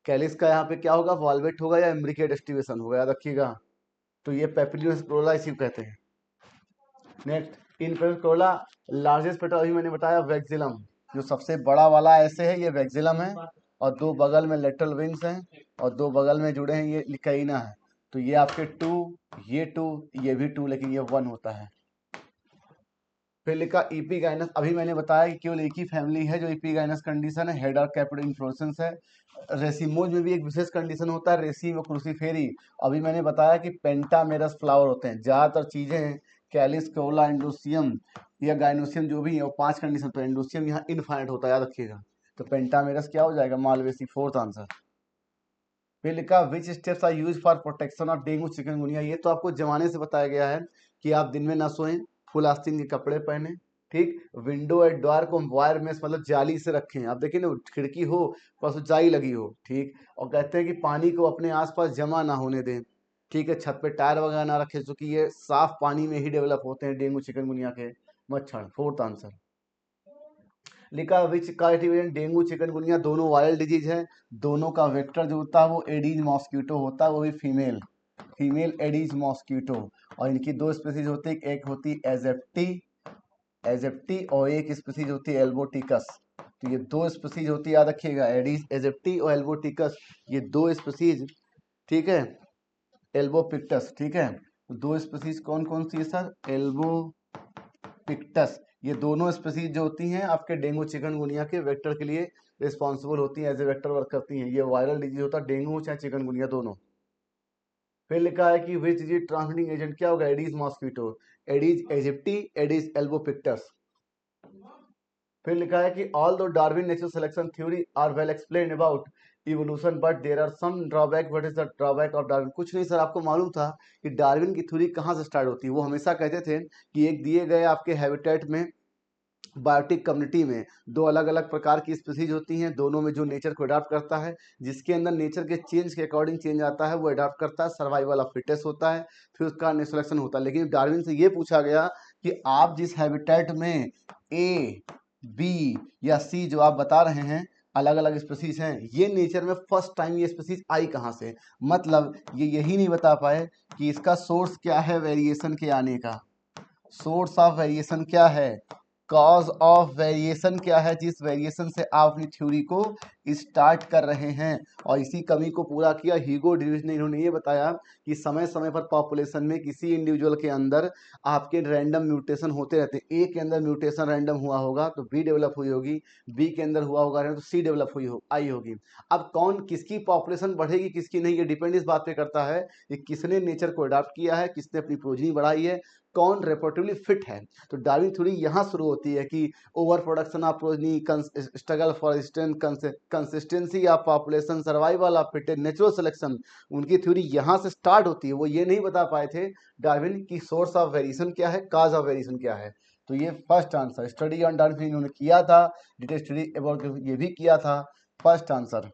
कैलिक्स का यहाँ पे क्या होगा? वॉल्वेट होगा या इम्ब्रिकेट एस्टिवेशन होगा, याद रखिएगा। तो ये पेपिलियस कोरोला इसी को कहते हैं। नेक्स्ट, इन कोरोला लार्जेस्ट पेटल अभी मैंने बताया वैक्सिलम, जो सबसे बड़ा वाला ऐसे है ये वैक्सिलम है, और 2 बगल में लेटरल विंग्स हैं और 2 बगल में जुड़े हैं ये लिकाइना है। तो ये आपके 2, ये 2, ये भी 2, लेकिन ये 1 होता है। फिर लिखा इपीगाइनस, अभी मैंने बताया कि केवल एक ही फैमिली है जो इपीगाइनस कंडीशन है, हेड और कैपिटल इन्फ्लोरेसेंस है। रेसिमोज में भी एक विशेष कंडीशन होता है, रेसिम और क्रूसीफेरी। अभी मैंने बताया कि पेंटामेरस फ्लावर होते हैं, ज्यादातर चीजें कैलिस, कोला, एंडोसियम या गाइनोसियम जो भी है, वो 5 कंडीशन, तो एंडोसियम यहाँ इनफाइनाइट होता है, याद रखिएगा। तो पेंटामेरस क्या हो जाएगा? Malvaceae, fourth answer. फिर लिखा which steps are use for protection of dengue chikungunya, ये तो आपको जमाने से बताया गया है कि आप दिन में ना सोएं, फुल आस्तीन के कपड़े पहने। ठीक, विंडो एट द्वार को वायर में मतलब जाली से रखें, आप देखिए ना खिड़की हो पर जाली लगी हो। ठीक, और कहते हैं कि पानी को अपने आसपास जमा ना होने दें। ठीक है, छत पे टायर वगैरह ना रखें, क्योंकि ये साफ पानी में ही डेवलप होते हैं डेंगू चिकनगुनिया के मच्छर, फोर्थ आंसर। लिखा विच कार्टिवेरियन, डेंगू चिकनगुनिया दोनों वायरल डिजीज है, दोनों का वेक्टर जो होता है वो एडीज मॉस्किटो होता है, वो भी फीमेल, फीमेल एडीज मॉस्किटो। और इनकी 2 स्पीसीज होती है, एक होती है एजेप्टी और एक स्पीसीज होती है एल्बोटिकस। तो ये 2 स्पीसीज होती है, याद रखिएगा, एडीज एजेप्टी और एल्बोटिकस, ये 2 स्पीसीज। ठीक है, एल्बोपिक्टस। ठीक है, 2 स्पीसीज कौन कौन सी है सर? एल्बोपिक्टस, ये दोनों स्पीसीज जो होती हैं आपके डेंगू चिकनगुनिया के वेक्टर के लिए रिस्पॉन्सिबल होती हैं, एज ए वेक्टर वर्क करती हैं। ये वायरल डिजीज होता है, डेंगू चाहे चिकनगुनिया दोनों। फिर लिखा है कि विच डिजीज ट्रांसमिटिंग एजेंट क्या होगा? Aedes mosquito, Aedes aegypti, Aedes albopictus. फिर लिखा है कि although Darwin natural selection theory are well explain about, evolution but there are some drawback. What is the drawback of Darwin? कुछ नहीं सर, आपको मालूम था कि डार्विन की थ्योरी कहाँ से स्टार्ट होती है। वो हमेशा कहते थे कि एक दिए गए आपके हैबिटेट में, बायोटिक कम्युनिटी में, दो अलग अलग प्रकार की स्पीसीज होती हैं, दोनों में जो नेचर को अडॉप्ट करता है, जिसके अंदर नेचर के चेंज के अकॉर्डिंग चेंज आता है वो अडॉप्ट करता है, सर्वाइवल ऑफ फिटेस्ट होता है, फिर उसका सिलेक्शन होता है। लेकिन डार्विन से ये पूछा गया कि आप जिस हैबिटेट में ए, बी या सी जो आप बता रहे हैं अलग अलग स्पीसीज हैं, ये नेचर में फर्स्ट टाइम ये स्पीसीज आई कहाँ से? मतलब ये यही नहीं बता पाए कि इसका सोर्स क्या है वेरिएशन के आने का, सोर्स ऑफ वेरिएशन क्या है, कॉज ऑफ वेरिएशन क्या है, जिस वेरिएशन से आप अपनी थ्योरी को स्टार्ट कर रहे हैं। और इसी कमी को पूरा किया ह्यूगो ड्यूरिच ने। इन्होंने ये बताया कि समय समय पर पॉपुलेशन में किसी इंडिविजुअल के अंदर आपके रैंडम म्यूटेशन होते रहते हैं। ए के अंदर म्यूटेशन रैंडम हुआ होगा तो बी डेवलप हुई होगी, बी के अंदर हुआ होगा तो सी डेवलप आई होगी। अब कौन किसकी पॉपुलेशन बढ़ेगी किसकी नहीं, ये डिपेंड इस बात पे करता है कि किसने नेचर को अडॉप्ट किया है, किसने अपनी प्रोजनी बढ़ाई है, कौन रिपोर्टिवली फिट है। तो डार्विन थ्योरी यहाँ शुरू होती है कि over production of progeny, struggle for consistency of population, survival of fittest, natural selection, उनकी थ्योरी यहाँ से स्टार्ट होती है। वो ये नहीं बता पाए थे डार्विन की सोर्स ऑफ वेरिएशन क्या है, काज ऑफ वेरिएशन क्या है। तो ये first answer, study on Darwin इन्होंने किया था, डिटेल स्टडी अबाउट ये भी किया था, फर्स्ट आंसर।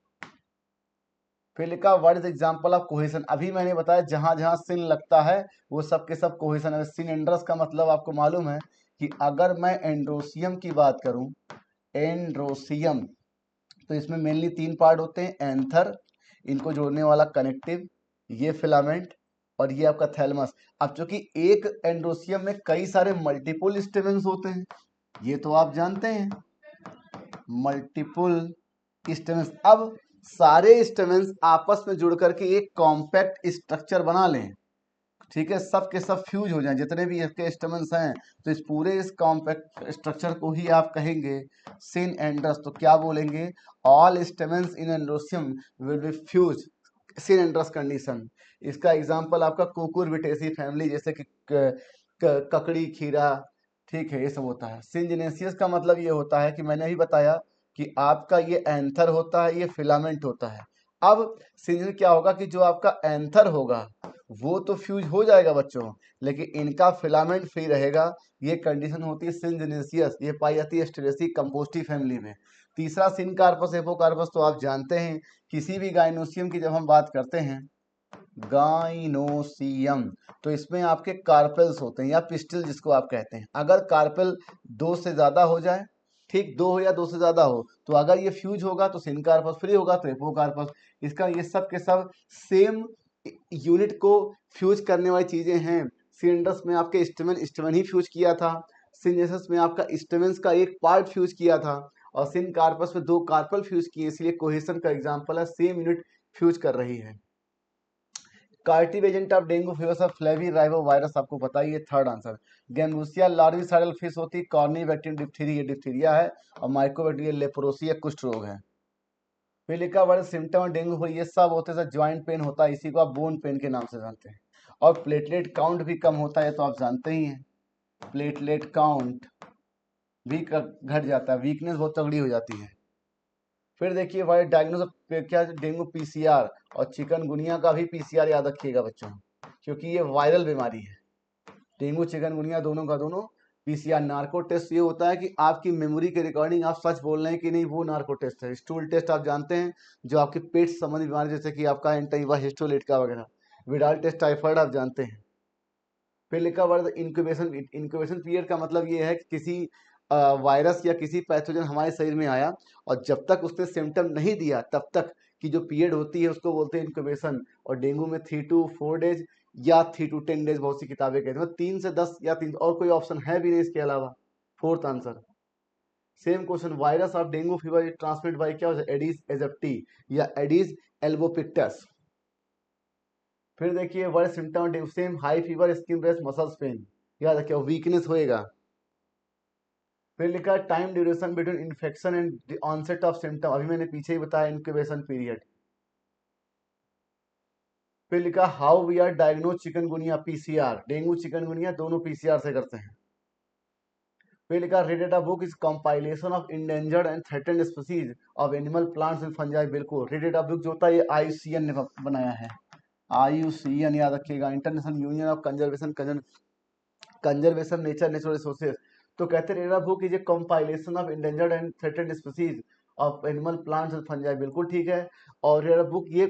फिर लिखा what is example of cohesion. अभी मैंने बताया जहां जहां सिन लगता है वो सब के सब कोहेशन है। सिन एंड्रस का मतलब आपको मालूम है कि अगर मैं एंड्रोसियम की बात करूं, एंड्रोसियम, तो इसमें मेनली तीन पार्ट होते हैं, एंथर, इनको जोड़ने वाला कनेक्टिव, ये फिलामेंट, और ये आपका थैलमस। अब चूंकि एक एंड्रोसियम में कई सारे मल्टीपल स्टेमेंस होते हैं, ये तो आप जानते हैं, मल्टीपल स्टेमेंस। अब सारे स्टेमेंस आपस में जुड़ करके एक कॉम्पैक्ट स्ट्रक्चर बना लें, ठीक है, सब के सब फ्यूज हो जाएं, जितने भी इसके स्टेमेंस हैं, तो इस पूरे इस कॉम्पैक्ट स्ट्रक्चर को ही आप कहेंगे सिन एंड्रस। तो क्या बोलेंगे, all stamens in androecium will be fuse, synandrous condition. इसका एग्जांपल आपका कुकुरबिटेसी फैमिली, जैसे कि ककड़ी, खीरा, ठीक है, ये सब होता है। सिंजिनेसियस का मतलब ये होता है कि मैंने ही बताया कि आपका ये एंथर होता है, ये फिलामेंट होता है। अब सिंजन क्या होगा कि जो आपका एंथर होगा वो तो फ्यूज हो जाएगा बच्चों, लेकिन इनका फिलामेंट फ्री रहेगा, ये कंडीशन होती है सिंजिनेसियस। ये पाई जाती है स्टेरेसी कंपोस्टी फैमिली में। तीसरा सिन कार्पस, एपोकार्पस, तो आप जानते हैं किसी भी गाइनोसियम की जब हम बात करते हैं, गाइनोसियम, तो इसमें आपके कार्पेल्स होते हैं या पिस्टल जिसको आप कहते हैं। अगर कार्पेल दो से ज्यादा हो जाए, ठीक, दो हो या दो से ज्यादा हो, तो अगर ये फ्यूज होगा तो सिन कार्पस, फ्री होगा तो एपोकार्पस। इसका ये सब के सब सेम यूनिट को फ्यूज करने वाली चीजें हैं। सिलेंडर्स में आपके स्टेमन ही फ्यूज किया था, सिंजेसस में आपका स्टेमेंस का एक पार्ट फ्यूज किया था, और सिन कार्पस में दो कार्पल फ्यूज किए, इसलिए कोहेशन का एग्जांपल है, सेम यूनिट फ्यूज कर रही है। कार्टिव एजेंट ऑफ डेंगू फीवर सब फ्लेवी राइबो वायरस, आपको पता ही है, third answer. Gambusia larvicidal fish होती है, कॉर्नी बैक्टीरियम डिप्थीरिया, डिप्थीरिया है, और माइकोबैक्टीरियल लेप्रोसिया कुष्ठ रोग है। फिर लिखा बड़े सिम्टम डेंगू को, ये सब होते हैं, ज्वाइंट पेन होता है, इसी को आप बोन पेन के नाम से जानते हैं। और प्लेटलेट काउंट भी कम होता है, तो आप जानते ही हैं, प्लेटलेट काउंट भी घट जाता है, वीकनेस बहुत तगड़ी हो जाती है। फिर देखिए भाई डायग्नोस क्या, डेंगू पीसीआर, और चिकनगुनिया का भी पीसीआर याद रखिएगा बच्चों, क्योंकि ये वायरल बीमारी है। डेंगू चिकनगुनिया दोनों का दोनों पीसीआर। नार्को टेस्ट ये होता है कि आपकी मेमोरी के रिकॉर्डिंग आप सच बोल रहे हैं कि नहीं, वो नार्को टेस्ट है। स्टूल टेस्ट आप जानते हैं, जो आपके पेट संबंधी बीमारी जैसे कि आपका एंटाइवा, हिस्टोलिटिका वगैरह। विडाल टेस्ट टाइफाइड आप जानते हैं। फिर लिखा वर्ड इंक्यूबेशन। इंक्यूबेशन पीरियड का मतलब ये है कि किसी वायरस या किसी पैथोजन हमारे शरीर में आया और जब तक उसने सिम्टम नहीं दिया तब तक की जो पीरियड होती है उसको बोलते हैं इंक्यूबेशन। और डेंगू में 3 to 4 डेज या 3 to 10 डेज, बहुत सी किताबें कहती हैं, 3 से 10 या 3, और कोई ऑप्शन है भी नहीं इसके अलावा, fourth answer. Same question, virus of dengue fever transmit by क्या, एडिस एजिप्टी या एडिस एल्बोपिक्टस। फिर देखिए word symptom same, high fever, skin breast, muscles pain, याद रखिए, वीकनेस होएगा। फिर लिखा time duration between infection and onset of symptom, अभी मैंने पीछे ही बताया, इंक्यूबेशन पीरियड। फिर लिखा how we are diagnose chikungunya, PCR, dengue chikungunya दोनों पीसीआर से करते हैं। फिर लिखा रे data book is compilation of endangered and threatened species of animal plants and fungi. बिल्कुल, रे डेटा बुक जो होता है ये IUCN ने बनाया है। IUCN याद रखिएगा, international union of conservation nature natural resources. तो कहते हैं red book is a compilation of endangered and threatened species of animal plants and fungi. बिल्कुल ठीक है। और रेरा बुक ये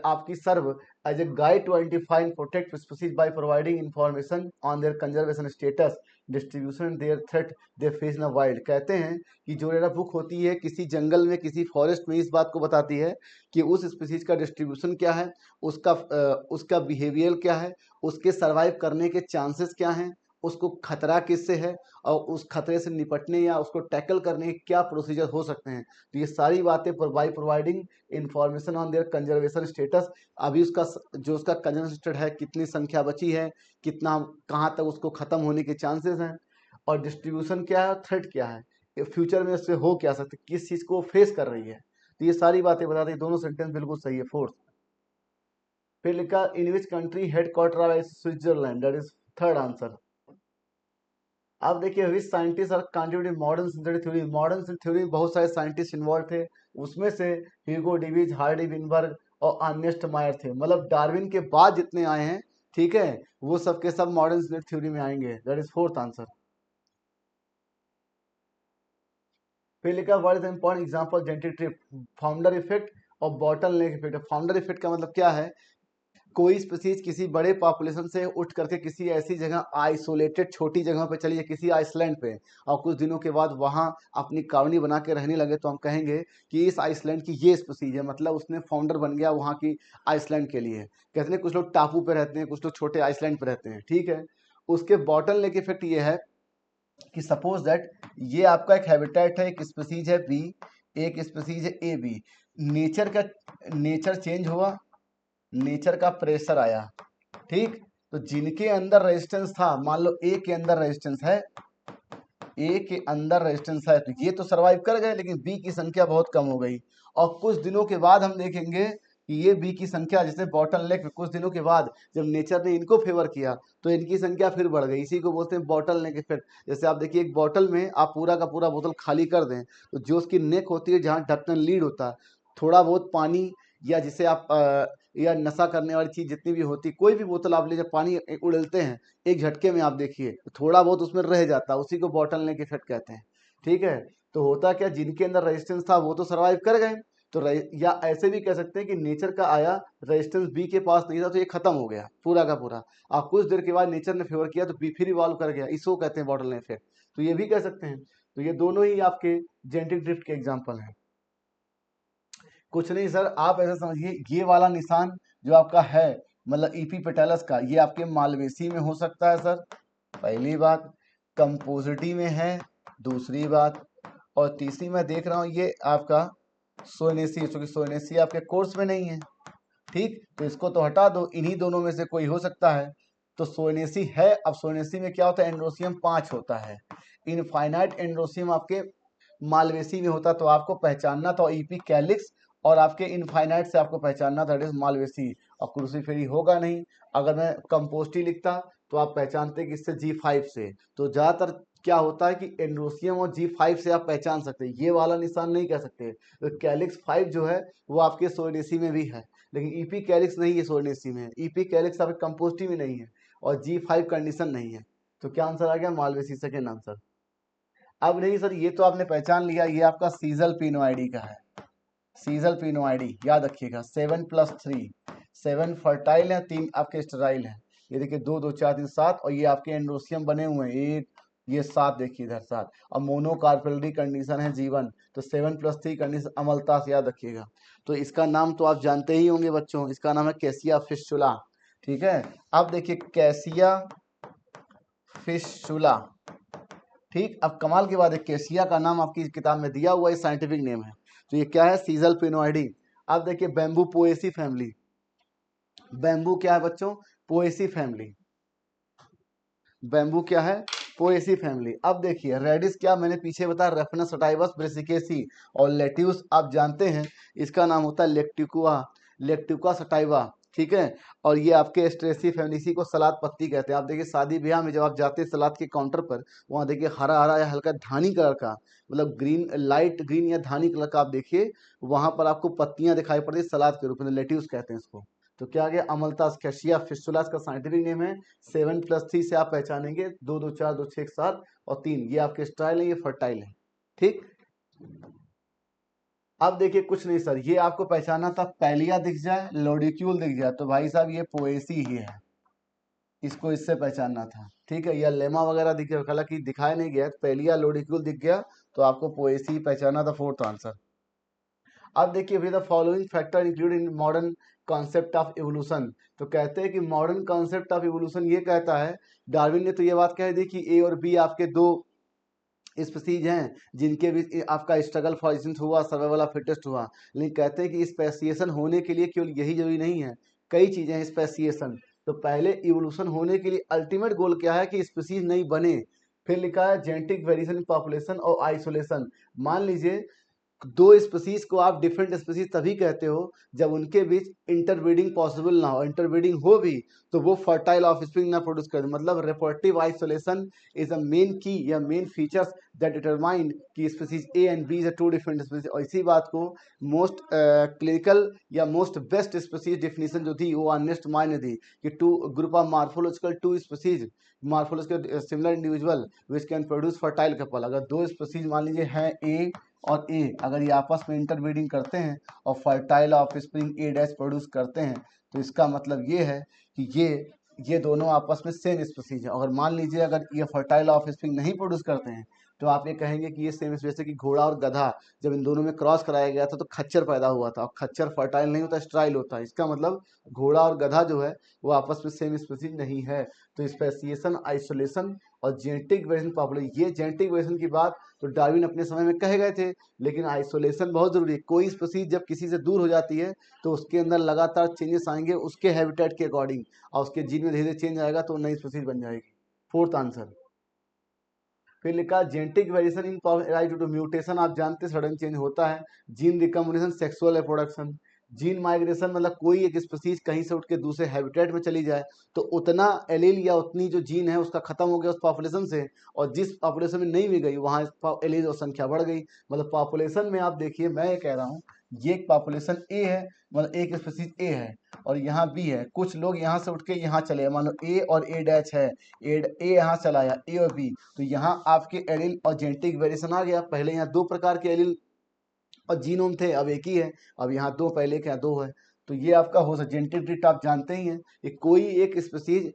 आपकी serve as a guide to identify and protect species by providing information on their conservation status, distribution, their threat they face in wild. कहते हैं कि जो रेरा बुक होती है किसी जंगल में, किसी फॉरेस्ट में इस बात को बताती है कि उस स्पीसीज का डिस्ट्रीब्यूशन क्या है, उसका बिहेवियर क्या है, उसके सर्वाइव करने के चांसेस क्या हैं, उसको खतरा किससे है, और उस खतरे से निपटने या उसको टैकल करने के क्या प्रोसीजर हो सकते हैं। तो ये सारी बातें bye providing information on their conservation status, अभी उसका जो उसका कंजर्वेशन स्टेटस है, कितनी संख्या बची है, कितना कहाँ तक उसको खत्म होने के चांसेस हैं, और डिस्ट्रीब्यूशन क्या है, थ्रेट क्या है, फ्यूचर में उससे हो क्या सकते, किस चीज़ को फेस कर रही है। तो ये सारी बातें बताते हैं। दोनों सेंटेंस बिल्कुल सही है। फोर्थ, फिर लिखा in which country headquarter है Switzerland, that is third answer. अब देखिए which scientist are contributing modern synthetic theory. Modern synthetic theory में बहुत सारे साइंटिस्ट इन्वॉल्व थे, उसमें से ह्यूगो डिविज, हार्डी विनबर्ग और अर्नेस्ट मायर थे। मतलब डार्विन के बाद जितने आए हैं, ठीक है, वो सब के सब मॉडर्न सिंथेटिक थ्योरी में आएंगे। That is fourth answer. फिर लिखा what is the important example genetic drift, founder effect और bottle neck effect. Founder effect का मतलब क्या है, कोई स्पीसीज किसी बड़े पॉपुलेशन से उठ करके किसी ऐसी जगह आइसोलेटेड छोटी जगह पे चली जाए, किसी आइसलैंड पे, और कुछ दिनों के बाद वहाँ अपनी कॉलोनी बना के रहने लगे, तो हम कहेंगे कि इस आइसलैंड की ये स्पीसीज है, मतलब उसने फाउंडर बन गया वहाँ की आइसलैंड के लिए। कहते हैं कुछ लोग टापू पे रहते हैं, कुछ लोग छोटे आइसलैंड पे रहते हैं, ठीक है। उसके बॉटल नेक इफेक्ट ये है कि सपोज दैट ये आपका एक हैबिटेट है, एक स्पीसीज है बी, एक स्पीसीज है ए बी, नेचर चेंज हुआ, नेचर का प्रेशर आया, ठीक। तो जिनके अंदर रेजिस्टेंस था, मान लो ए के अंदर रेजिस्टेंस है, ए के अंदर रेजिस्टेंस है, तो ये तो सरवाइव कर गए, लेकिन बी की संख्या बहुत कम हो गई। और कुछ दिनों के बाद हम देखेंगे कि ये बी की संख्या, जैसे बॉटल नेक, कुछ दिनों के बाद जब नेचर ने इनको फेवर किया तो इनकी संख्या फिर बढ़ गई। इसी को बोलते हैं बॉटल नेक इफेक्ट। जैसे आप देखिए एक बॉटल में आप पूरा का पूरा बोतल खाली कर दें, तो जो उसकी नेक होती है, जहाँ ढक्कन लीड होता है, थोड़ा बहुत पानी या जिसे आप या नशा करने वाली चीज़ जितनी भी होती, कोई भी बोतल आप ले, जब पानी उड़ेलते हैं एक झटके में, आप देखिए थोड़ा बहुत उसमें रह जाता है, उसी को बॉटल नेक इफेक्ट कहते हैं, ठीक है। तो होता क्या, जिनके अंदर रेजिस्टेंस था वो तो सर्वाइव कर गए, तो या ऐसे भी कह सकते हैं कि नेचर का आया, रेजिस्टेंस बी के पास नहीं था, तो ये खत्म हो गया पूरा का पूरा। आप कुछ देर के बाद नेचर ने फेवर किया तो बी फिर इवॉल्व कर गया, इसको कहते हैं बॉटल नेक इफेक्ट। तो ये भी कह सकते हैं। तो ये दोनों ही आपके जेनेटिक ड्रिफ्ट के एग्जाम्पल हैं। कुछ नहीं सर, आप ऐसा समझिए, ये वाला निशान जो आपका है, मतलब ईपी पेटालस का, ये आपके मालवेसी में हो सकता है सर, पहली बात। कंपोजिटी में है, दूसरी बात। और तीसरी मैं देख रहा हूँ ये आपका सोनेसी, क्योंकि सोनेसी आपके कोर्स में नहीं है, ठीक। तो इसको तो हटा दो, इन्हीं दोनों में से कोई हो सकता है। तो सोनेसी है। अब सोनेसी में क्या होता है, एंड्रोसियम 5 होता है। इनफाइनाइट एंड्रोसियम आपके मालवेसी में होता, तो आपको पहचानना था ईपी कैलिक्स, और आपके इनफाइनाइट से आपको पहचानना था इट इज मालवेसी, और क्रूसीफेरी होगा नहीं। अगर मैं कंपोस्टी लिखता तो आप पहचानते कि इससे G5 से। तो ज़्यादातर क्या होता है कि एंड्रोसियम और G5 से आप पहचान सकते हैं, ये वाला निशान नहीं कह सकते। तो कैलिक्स 5 जो है वो आपके सोनेसी में भी है, लेकिन ईपी कैलिक्स नहीं है सोनेसी में, ईपी कैलिक्स आपके कंपोस्टी में नहीं है, और G5 कंडीशन नहीं है। तो क्या आंसर आ गया, मालवेसी, सेकेंड आंसर। अब नहीं सर, ये तो आपने पहचान लिया, ये आपका सीजल पिनोआइडी का है। सीजल पिनोआइडी याद रखिएगा, 7+3, 7 फर्टाइल है, 3 आपके स्टेराइल है। ये देखिए 2 2 4 3 7, और ये आपके एंड्रोसियम बने हुए हैं, एक ये 7, देखिए इधर 7, और मोनोकार्पेलरी कंडीशन है G1। तो 7+3 कंडीशन अमलता से याद रखिएगा। तो इसका नाम तो आप जानते ही होंगे बच्चों, इसका नाम है कैसिया फिस्चुला, ठीक है। अब देखिए कैसिया फिस्चुला, ठीक। अब कमाल की बात है, केसिया का नाम आपकी किताब में दिया हुआ है, साइंटिफिक नेम है। तो ये क्या है, सीजल पिनोइडी। अब देखिए बैम्बू पोएसी फैमिली, बैम्बू क्या है बच्चों, पोएसी फैमिली, बैम्बू क्या है, पोएसी फैमिली। अब देखिए रेडिस क्या मैंने पीछे बताया, रेफनस सटाइवस ब्रेसिकेसी, और लेट्यूस आप जानते हैं इसका नाम होता है लेक्टिकुआ, लेक्टिकुआ सटाइवा, ठीक है। और ये आपके स्ट्रेसी फेमिनिसी को सलाद पत्ती कहते हैं। आप देखिए शादी ब्याह में जब आप जाते हैं सलाद के काउंटर पर, वहाँ देखिए हरा हरा या हल्का धानी कलर का, मतलब ग्रीन, लाइट ग्रीन या धानी कलर का, आप देखिए वहाँ पर आपको पत्तियां दिखाई पड़ती है सलाद के रूप में, लेट्यूस कहते हैं इसको। तो क्या आ गया, अमलतासिया फिस्टुला का साइंटिफिक नेम है। 7+3 से आप पहचानेंगे, 2 2 4 2 6 1 7 और 3, ये आपके स्टाइल है, ये फर्टाइल है। ठीक। अब देखिए कुछ नहीं सर, ये आपको पहचाना था, पैलिया दिख जाए, लोडिक्यूल दिख जाए, तो भाई साहब ये पोएसी ही है, इसको इससे पहचानना था। ठीक है, या लेमा वगैरह दिख गया, हालांकि दिखाया नहीं गया, तो पैलिया लोडिक्यूल दिख गया, तो आपको पोएसी ही पहचाना था, फोर्थ आंसर। अब देखिए the following factor include in modern concept of evolution. तो कहते हैं कि मॉडर्न कॉन्सेप्ट ऑफ इवोल्यूशन ये कहता है, डार्विन ने तो ये बात कह दी कि ए और बी आपके दो स्पीसीज हैं जिनके बीच आपका स्ट्रगल फॉर एग्जिस्टेंस हुआ, सर्वाइवल ऑफ फिटेस्ट हुआ। लेकिन कहते हैं कि स्पेसिएशन होने के लिए केवल यही जरूरी नहीं है, कई चीजें हैं स्पेसिएशन। तो पहले इवोल्यूशन होने के लिए अल्टीमेट गोल क्या है कि स्पीसीज नहीं बने। फिर लिखा है जेनेटिक वेरिएशन इन पॉपुलेशन और आइसोलेशन। मान लीजिए दो स्पीसीज को आप डिफरेंट स्पीसीज तभी कहते हो जब उनके बीच इंटरब्रीडिंग पॉसिबल ना हो, इंटरब्रीडिंग हो भी तो वो फर्टाइल ऑफस्प्रिंग ना प्रोड्यूस करे, मतलब reproductive isolation is a main key या मेन फीचर्स दैट डिटरमाइन कि species A and B is a two different species. और इसी बात को मोस्ट क्लिनिकल या मोस्ट बेस्ट स्पीसीज डिफिनीशन जो थी वो अर्नेस्ट माय ने दी कि two group of morphological two species morphological similar individual which can produce fertile couple. अगर दो स्पीसीज मान लीजिए है ए और ए, अगर ये आपस में इंटरब्रीडिंग करते हैं और फर्टाइल ऑफस्प्रिंग ए डैश प्रोड्यूस करते हैं, तो इसका मतलब ये है कि ये दोनों आपस में सेम स्पीसीज है। अगर मान लीजिए अगर ये फर्टाइल ऑफस्प्रिंग नहीं प्रोड्यूस करते हैं, तो आप ये कहेंगे कि ये सेम, जैसे कि घोड़ा और गधा जब इन दोनों में क्रॉस कराया गया था तो खच्चर पैदा हुआ था, और खच्चर फर्टाइल नहीं होता, स्ट्राइल होता है। इसका मतलब घोड़ा और गधा जो है वो आपस में सेम स्पीसीज नहीं है। तो स्पेसिएशन, आइसोलेशन और जेनेटिक वेरिएशन पॉपुलेशन, ये जेनेटिक वेरिएशन की बात तो डार्विन अपने समय में कह गए थे, लेकिन आइसोलेशन बहुत जरूरी है। कोई स्पीसीज जब किसी से दूर हो जाती है तो उसके अंदर लगातार चेंजेस आएंगे उसके हैबिटेट के अकॉर्डिंग, और उसके जीन में धीरे धीरे चेंज आएगा तो नई स्पीसीज बन जाएगी। Fourth answer. फिर लिखा genetic variation in right to mutation, आप जानते हैं सडन चेंज होता है। Gene recombination, sexual reproduction. Gene migration, मतलब कोई एक स्पीसीज कहीं से उठ के दूसरे हैबिटेट में चली जाए तो उतना एलील या उतनी जो जीन है उसका खत्म हो गया उस पॉपुलेशन से, और जिस पॉपुलेशन में नहीं भी गई वहाँ एलील और संख्या बढ़ गई। मतलब पॉपुलेशन में आप देखिए, मैं ये कह रहा हूँ ये एक पॉपुलेशन ए है, मतलब एक स्पीसीज ए है और यहाँ बी है, कुछ लोग यहाँ से उठ के यहाँ चले, मान लो ए और ए डैच है, ए यहाँ चला आया, ए और बी, तो यहाँ आपके एलील और जेनेटिक वेरिएशन आ गया। पहले यहाँ दो प्रकार के एलील और जीनोम थे, अब एक ही है, अब यहाँ दो, पहले के यहाँ दो है। तो ये आपका हो सकता, जेनेटिक ड्रिफ्ट आप जानते ही हैं, कि कोई एक स्पीसीज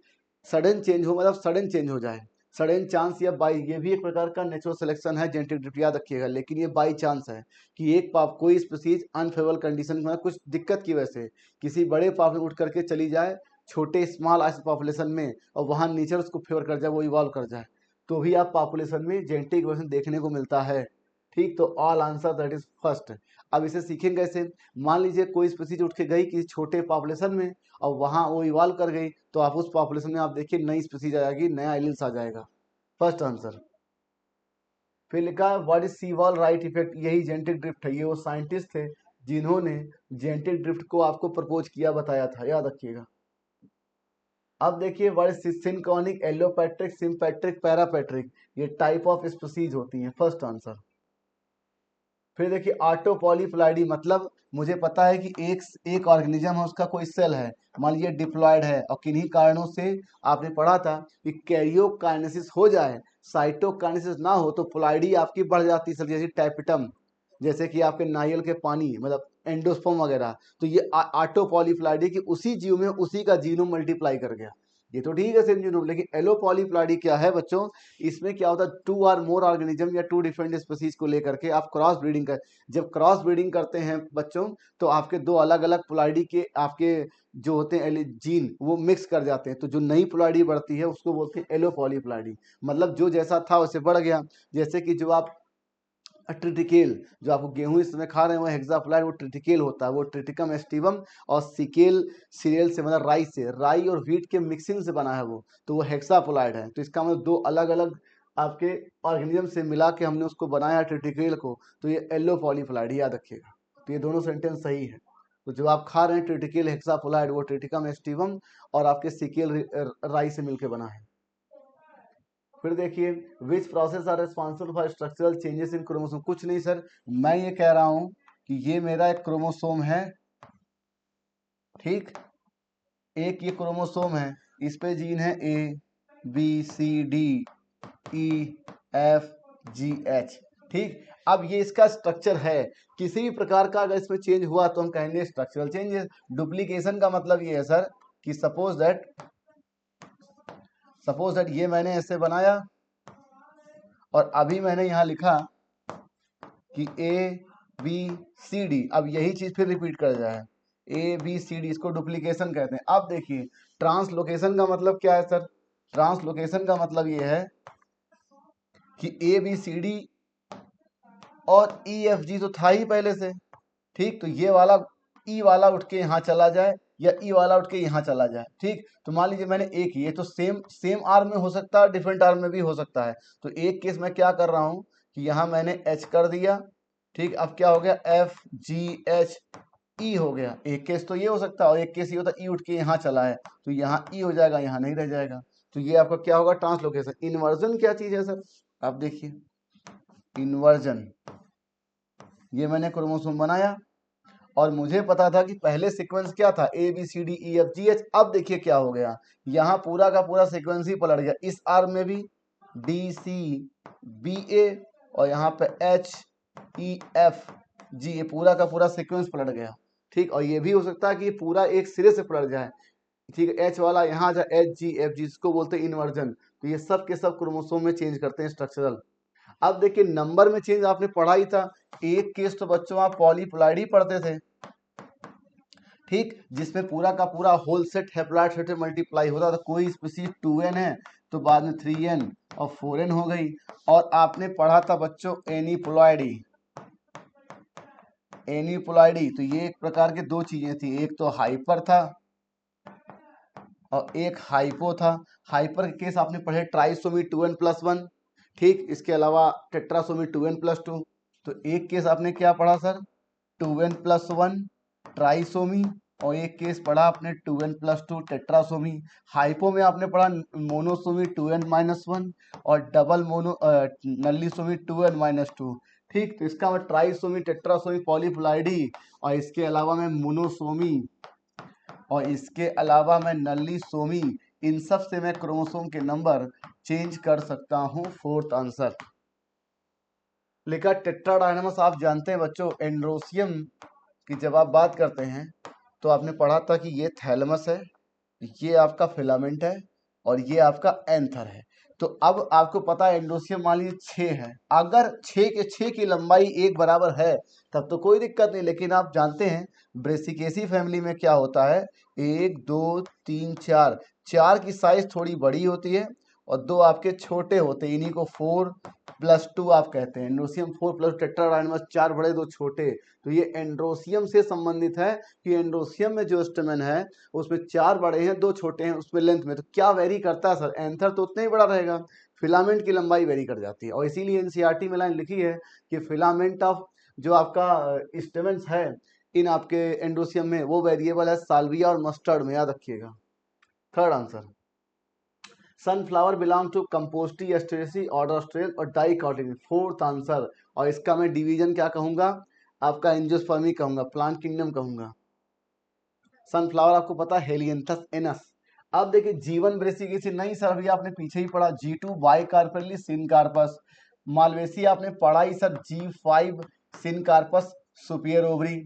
सडन चेंज हो, मतलब सडन चेंज हो जाए, सडन चांस या बाई, ये भी एक प्रकार का नेचुरल सिलेक्शन है, जेनेटिक ड्रिफ्ट याद रखिएगा। लेकिन ये बाई चांस है कि एक पाप कोई स्पीसीज अनफेवरेबल कंडीशन में, कुछ दिक्कत की वजह से किसी बड़े पाप में उठ करके चली जाए छोटे स्मॉल आइस पॉपुलेशन में, और वहाँ नेचर उसको फेवर कर जाए, वो इवॉल्व कर जाए, तो भी आप पॉपुलेशन में जेनेटिक वेरिएशन देखने को मिलता है। ठीक, तो all answer that is first. अब इसे सीखेंगे कैसे। मान लीजिए कोई स्पीसीज उठ के गई किसी छोटे पॉपुलेशन में और वहां वो इवॉल्व कर गई, तो आप उस पॉपुलेशन में आप देखिए नई स्पीसीज आ जाएगी, नया एलिल्स आ जाएगा। First answer. फिर लिखा व्हाट इज सीवॉल राइट इफेक्ट, यही जेनेटिक ड्रिफ्ट है। ये वो साइंटिस्ट थे जिन्होंने जेनेटिक ड्रिफ्ट को आपको प्रपोज किया, बताया था, याद रखिएगा। अब देखिए what is synchronic, allopatric, sympatric, पैरापैट्रिक, ये टाइप ऑफ स्पीसीज होती हैं। First answer. फिर देखिए ऑटो पॉलीप्लाइडी, मतलब मुझे पता है कि एक ऑर्गेनिज्म है, उसका कोई सेल है, मान लीजिए डिप्लॉयड है, और किन्हीं कारणों से आपने पढ़ा था कि कैरियोकाइनेसिस हो जाए, साइटोकाइनेसिस ना हो, तो प्लाइडी आपकी बढ़ जाती है, जैसे टैपिटम, जैसे कि आपके नारियल के पानी, मतलब एंडोस्पर्म वगैरह। तो ये ऑटो पॉलीप्लाइडी की उसी जीव में उसी का जीनोम मल्टीप्लाई कर गया, ये तो ठीक है सेम जीनोम। लेकिन एलो पॉलीप्लाइडी क्या है बच्चों, इसमें क्या होता है, टू आर मोर ऑर्गेनिज्म या टू डिफरेंट स्पीसीज को लेकर के आप क्रॉस ब्रीडिंग कर, जब क्रॉस ब्रीडिंग करते हैं बच्चों, तो आपके दो अलग अलग प्लाइडी के आपके जो होते हैं जीन वो मिक्स कर जाते हैं, तो जो नई प्लाइडी बढ़ती है उसको बोलते हैं एलो पॉलीप्लाइडी। मतलब जो जैसा था वैसे बढ़ गया। जैसे कि जो आप ट्रिटिकेल, जो आपको गेहूं इस समय खा रहे हैं वो हेक्साप्लाइड, वो ट्रिटिकेल होता है, वो ट्रिटिकम एस्टिवम और सिकेल सीरियल से, मतलब राई से, राई और व्हीट के मिक्सिंग से बना है वो, तो वो हेक्साप्लाइड है। तो इसका मतलब दो अलग अलग आपके ऑर्गेनिज्म से मिला के हमने उसको बनाया ट्रिटिकेल को, तो ये एलो पॉलीप्लाइड, याद रखिएगा। तो ये दोनों सेंटेंस सही है। तो जो आप खा रहे हैं ट्रिटिकेल हेक्साफोलाइड वो ट्रिटिकम एस्टिवम और आपके सिकेल राई से मिलकर बना है। फिर देखिए which process are responsible for structural changes in chromosome. कुछ नहीं सर, मैं ये कह रहा हूं कि ये मेरा एक क्रोमोसोम है, ठीक, एक ये क्रोमोसोम है, इस पे जीन है ABCDEFGH, ठीक। अब ये इसका स्ट्रक्चर है, किसी भी प्रकार का अगर इसमें चेंज हुआ तो हम कहेंगे स्ट्रक्चरल चेंजेस। डुप्लीकेशन का मतलब ये है सर कि सपोज दैट ये मैंने ऐसे बनाया और अभी मैंने यहां लिखा कि ABCD, अब यही चीज फिर रिपीट कर जाए ABCD, इसको डुप्लीकेशन कहते हैं। अब देखिए ट्रांसलोकेशन का मतलब क्या है सर? ट्रांसलोकेशन का मतलब ये है कि ABCD और EFG तो था ही पहले से, ठीक, तो ये वाला ई वाला उठ के यहाँ चला जाए या ई वाला उठ के यहाँ चला जाए, ठीक। तो मान लीजिए मैंने एक, ये तो सेम आर्म में हो सकता है, डिफरेंट आर्म में भी हो सकता है। तो एक केस में क्या कर रहा हूँ कि यहाँ मैंने H कर दिया, ठीक। अब क्या हो गया FGH हो गया। एक केस तो ये हो सकता है और एक केस ये होता है ई उठ के यहाँ चला है तो यहाँ ई हो जाएगा, यहाँ नहीं रह जाएगा। तो ये आपका क्या होगा? ट्रांसलोकेशन। इन्वर्जन क्या चीज है सर? आप देखिए इन्वर्जन, ये मैंने क्रोमोसोम बनाया और मुझे पता था कि पहले सीक्वेंस क्या था ABCDEFGH। अब देखिए क्या हो गया, यहाँ पूरा का पूरा सीक्वेंस ही पलट गया। इस आर्म में भी DCBA और यहाँ पे HEFG, ये पूरा का पूरा सीक्वेंस पलट गया, ठीक। और ये भी हो सकता है कि ये पूरा एक सिरे से पलट जाए, ठीक है। H वाला यहाँ आ जाए HGFG, जिसको बोलते हैं इन्वर्जन। तो ये सब के सब क्रोमोसोम में चेंज करते हैं स्ट्रक्चरल। अब देखिए नंबर में चेंज आपने पढ़ा ही था। एक केस तो बच्चों आप पॉलीप्लॉइड ही पढ़ते थे, ठीक, जिसमें पूरा का पूरा होल सेट हैप्लॉइड सेट में मल्टीप्लाई होता था। कोई स्पीसीज 2n है तो बाद में 3n और 4n हो गई। और आपने पढ़ा था बच्चों एनीप्लॉइडी, तो ये एक प्रकार के दो चीजें थी, एक तो हाइपर था और एक हाइपो था। हाइपर के केस आपने पढ़े ट्राइसोमी 2n+1, ठीक। इसके अलावा टेट्रासोमी 2n+2। तो एक केस आपने क्या पढ़ा सर? 2n+1 ट्राइसोमी और एक केस पढ़ा आपने 2n+2 टेट्रासोमी। हाइपो में आपने पढ़ा मोनोसोमी 2n-1 और डबल नल्लीसोमी 2n-2, ठीक। तो इसका मतलब ट्राइसोमी, टेट्रासोमी, पॉलीप्लॉइडी और इसके अलावा मैं मोनोसोमी और इसके अलावा मैं नल्लीसोमी, इन सब से मैं क्रोमोसोम के नंबर चेंज कर सकता हूं। फोर्थ आंसर लिखा टेट्राडायनामस। आप जानते हैं बच्चों एंड्रोसियम की जब आप बात करते हैं तो आपने पढ़ा था कि ये थैलेमस है, ये आपका फिलामेंट है और ये आपका एंथर है। तो अब आपको पता है एंडोसियम मान लीजिए 6 है, अगर 6 की लंबाई एक बराबर है तब तो कोई दिक्कत नहीं। लेकिन आप जानते हैं ब्रेसिकेसी फैमिली में क्या होता है, 1 2 3 4, 4 की साइज थोड़ी बड़ी होती है और 2 आपके छोटे होते हैं, इन्हीं को 4+2 आप कहते हैं। एंड्रोसियम 4+, टेट्राडायनामस 4 बड़े 2 छोटे। तो ये एंड्रोसियम से संबंधित है कि एंड्रोसियम में जो स्टेमेन है उसमें 4 बड़े हैं 2 छोटे हैं उसमें लेंथ में। तो क्या वेरी करता है सर? एंथर तो उतना ही बड़ा रहेगा, फिलामेंट की लंबाई वेरी कर जाती है। और इसीलिए एनसीईआरटी में लाइन लिखी है कि फिलामेंट ऑफ जो आपका स्टेमेन्स है इन आपके एंड्रोसियम में वो वेरिएबल है साल्विया और मस्टर्ड में, याद रखिएगा। Third answer sunflower belong to compositae asteraceae order asterales और डाइकोटिलेडोन। फोर्थ आंसर, और इसका मैं डिवीजन क्या कहूंगा? आपका एंजियोस्पर्मी कहूंगा, प्लांट किंगडम कहूंगा। सनफ्लावर आपको पता है हेलियंथस एनस। अब देखिए जीवन ब्रेसिकेसी नहीं सर, अभी आपने पीछे ही पढ़ा G2 बाइकार्पेली सिनकार्पस। मालवेसी आपने पढ़ा ही sir G5 syncarpous Superior ovary,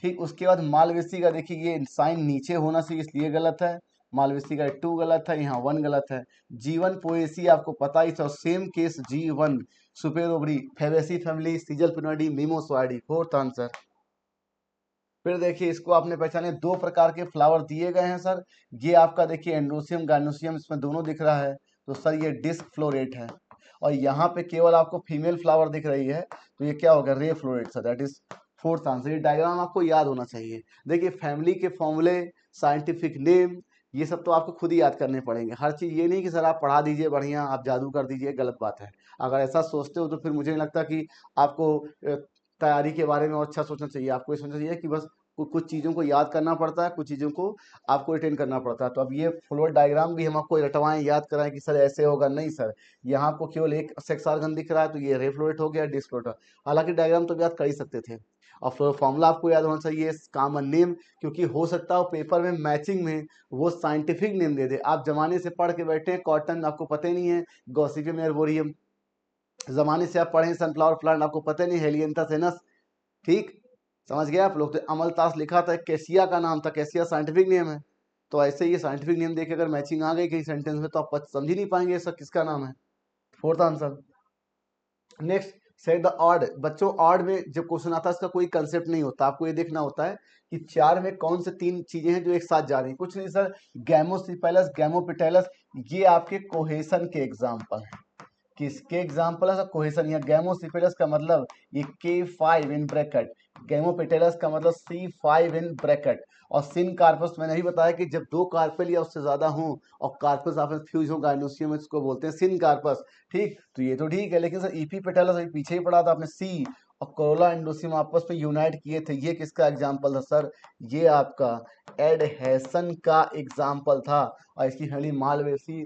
ठीक। उसके बाद मालवेसी का देखिए ये साइन नीचे होना चाहिए इसलिए गलत है, मालवेसी का 2 गलत है, यहाँ 1 गलत है। G1 पोएसी आपको पता ही sir, same case G1 superior ovary, fabaceae family, caesalpinioideae, mimosoideae. Fourth answer. फिर देखिए इसको आपने पहचाने, 2 प्रकार के फ्लावर दिए गए हैं सर। ये आपका देखिए एंड्रोसियम गाइनोसियम, इसमें दोनों दिख रहा है तो सर ये डिस्क फ्लोरेट है। और यहाँ पे केवल आपको फीमेल फ्लावर दिख रही है तो ये क्या होगा? रे flow rate sir, that is fourth answer. ये डायग्राम आपको याद होना चाहिए। देखिए फैमिली के फॉर्मूले, साइंटिफिक नेम, ये सब तो आपको खुद ही याद करने पड़ेंगे। हर चीज़ ये नहीं कि सर आप पढ़ा दीजिए बढ़िया, आप जादू कर दीजिए, गलत बात है। अगर ऐसा सोचते हो तो फिर मुझे नहीं लगता कि आपको तैयारी के बारे में और अच्छा सोचना चाहिए। आपको ये सोचना चाहिए कि बस कुछ चीज़ों को याद करना पड़ता है, कुछ चीज़ों को आपको रिटेन करना पड़ता है। तो अब ये फ्लोट डायग्राम भी हम आपको रटवाएं, याद कराएं कि सर ऐसे होगा, नहीं सर यहाँ आपको केवल एक सेक्स आर्गन दिख रहा है तो ये रे फ्लोरेट हो गया, डिस्फ्लोरेट। हालांकि डायग्राम तो याद कर ही सकते थे। और फॉर्मूला आपको याद होना चाहिए, कॉमन नेम, क्योंकि हो सकता है पेपर में मैचिंग में वो साइंटिफिक नेम दे दे। आप जमाने से पढ़ के बैठे हैं कॉटन, आपको पता ही नहीं है गॉसिपियम एर्बोरियम। जमाने से आप पढ़े सनफ्लावर प्लांट, आपको पता नहीं हेलियंथस एनस। ठीक, समझ गए आप लोग। तो अमलतास लिखा था, कैसिया का नाम था, कैसिया साइंटिफिक नेम है। तो ऐसे ये साइंटिफिक नेम देके अगर मैचिंग आ गई कहीं सेंटेंस में तो आप समझ ही नहीं पाएंगे इसका किसका नाम है। Fourth answer. Next, set the odd. बच्चों ऑड में जब क्वेश्चन आता है इसका कोई कंसेप्ट नहीं होता, आपको ये देखना होता है कि चार में कौन से तीन चीजें हैं जो एक साथ जा रही हैं। कुछ नहीं सर, गैमोसिपेलस, गैमोपिटेलस, ये आपके कोहेशन के एग्जाम्पल हैं। किसके एग्जाम्पल है? कोहेशन। या गैमोसिपेलस का मतलब ये K5 इन ब्रैकेट, गैमोपेटेलस का मतलब C5 इन ब्रैकेट। और सिन कार्पस मैंने ही बताया कि जब दो कार्पेल या उससे ज्यादा हों और कार्पस आपस फ्यूज हो गाइनोसियम, इसको बोलते हैं सिन कार्पस। ठीक, तो ये तो ठीक है, लेकिन सर ईपी पेटेलस अभी पीछे ही पढ़ा था आपने, सी और कोरोला एंडोसियम आपस में यूनाइट किए थे, ये किसका एग्जाम्पल था सर? ये आपका एडहेसन का एग्जाम्पल था। और इसकी फैमिली मालवेसी,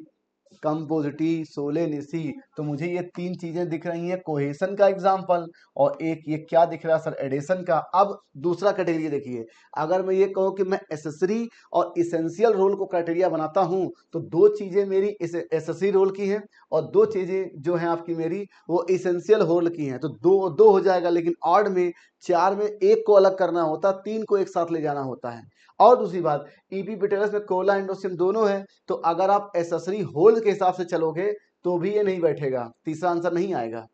कंपोजिटी, सोलेनिसी। तो मुझे ये तीन चीजें दिख रही हैं कोहेशन का एग्जाम्पल, और एक ये क्या दिख रहा है सर? एडिशन का। अब दूसरा क्राइटेरिया देखिए, अगर मैं ये कहूँ कि मैं एसेसरी और इसेंशियल रोल को क्राइटेरिया बनाता हूं तो दो चीजें मेरी एसेसरी रोल की हैं और दो चीजें जो हैं आपकी मेरी वो इसेंशियल रोल की हैं। तो दो दो हो जाएगा, लेकिन ऑड में चार में एक को अलग करना होता, तीन को एक साथ ले जाना होता है। और दूसरी बात, ईपी पेटेलस में कोला एंडोसियम दोनों है, तो अगर आप एसेसरी होल के हिसाब से चलोगे तो भी ये नहीं बैठेगा, तीसरा आंसर नहीं आएगा।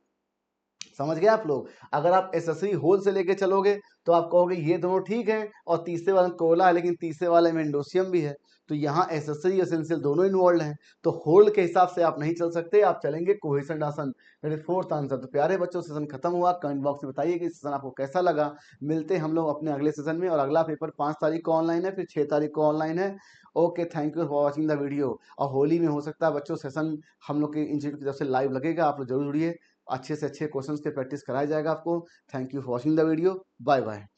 समझ गए आप लोग? अगर आप एसेसरी होल से लेके चलोगे तो आप कहोगे ये दोनों ठीक है और तीसरे वाले में कोला है, लेकिन तीसरे वाले में एंडोसियम भी है, तो यहाँ एसेसरी एसेंशियल दोनों इन्वॉल्व हैं। तो होल के हिसाब से आप नहीं चल सकते, आप चलेंगे कोहेशन डासन। मेरे फोर्थ आंसर। तो प्यारे बच्चों, सेशन खत्म हुआ। कमेंट बॉक्स में बताइए कि सेशन आपको कैसा लगा। मिलते हैं हम लोग अपने अगले सेशन में, और अगला पेपर 5 तारीख को ऑनलाइन है, फिर 6 तारीख को ऑनलाइन है। Okay, thank you for watching the video. और होली में हो सकता है बच्चों सेशन हम लोग के इंस्टीट्यूट की तरफ से लाइव लगेगा, आप लोग जरूर जुड़िए। अच्छे से अच्छे क्वेश्चंस के प्रैक्टिस कराया जाएगा आपको। Thank you for watching the video. Bye bye.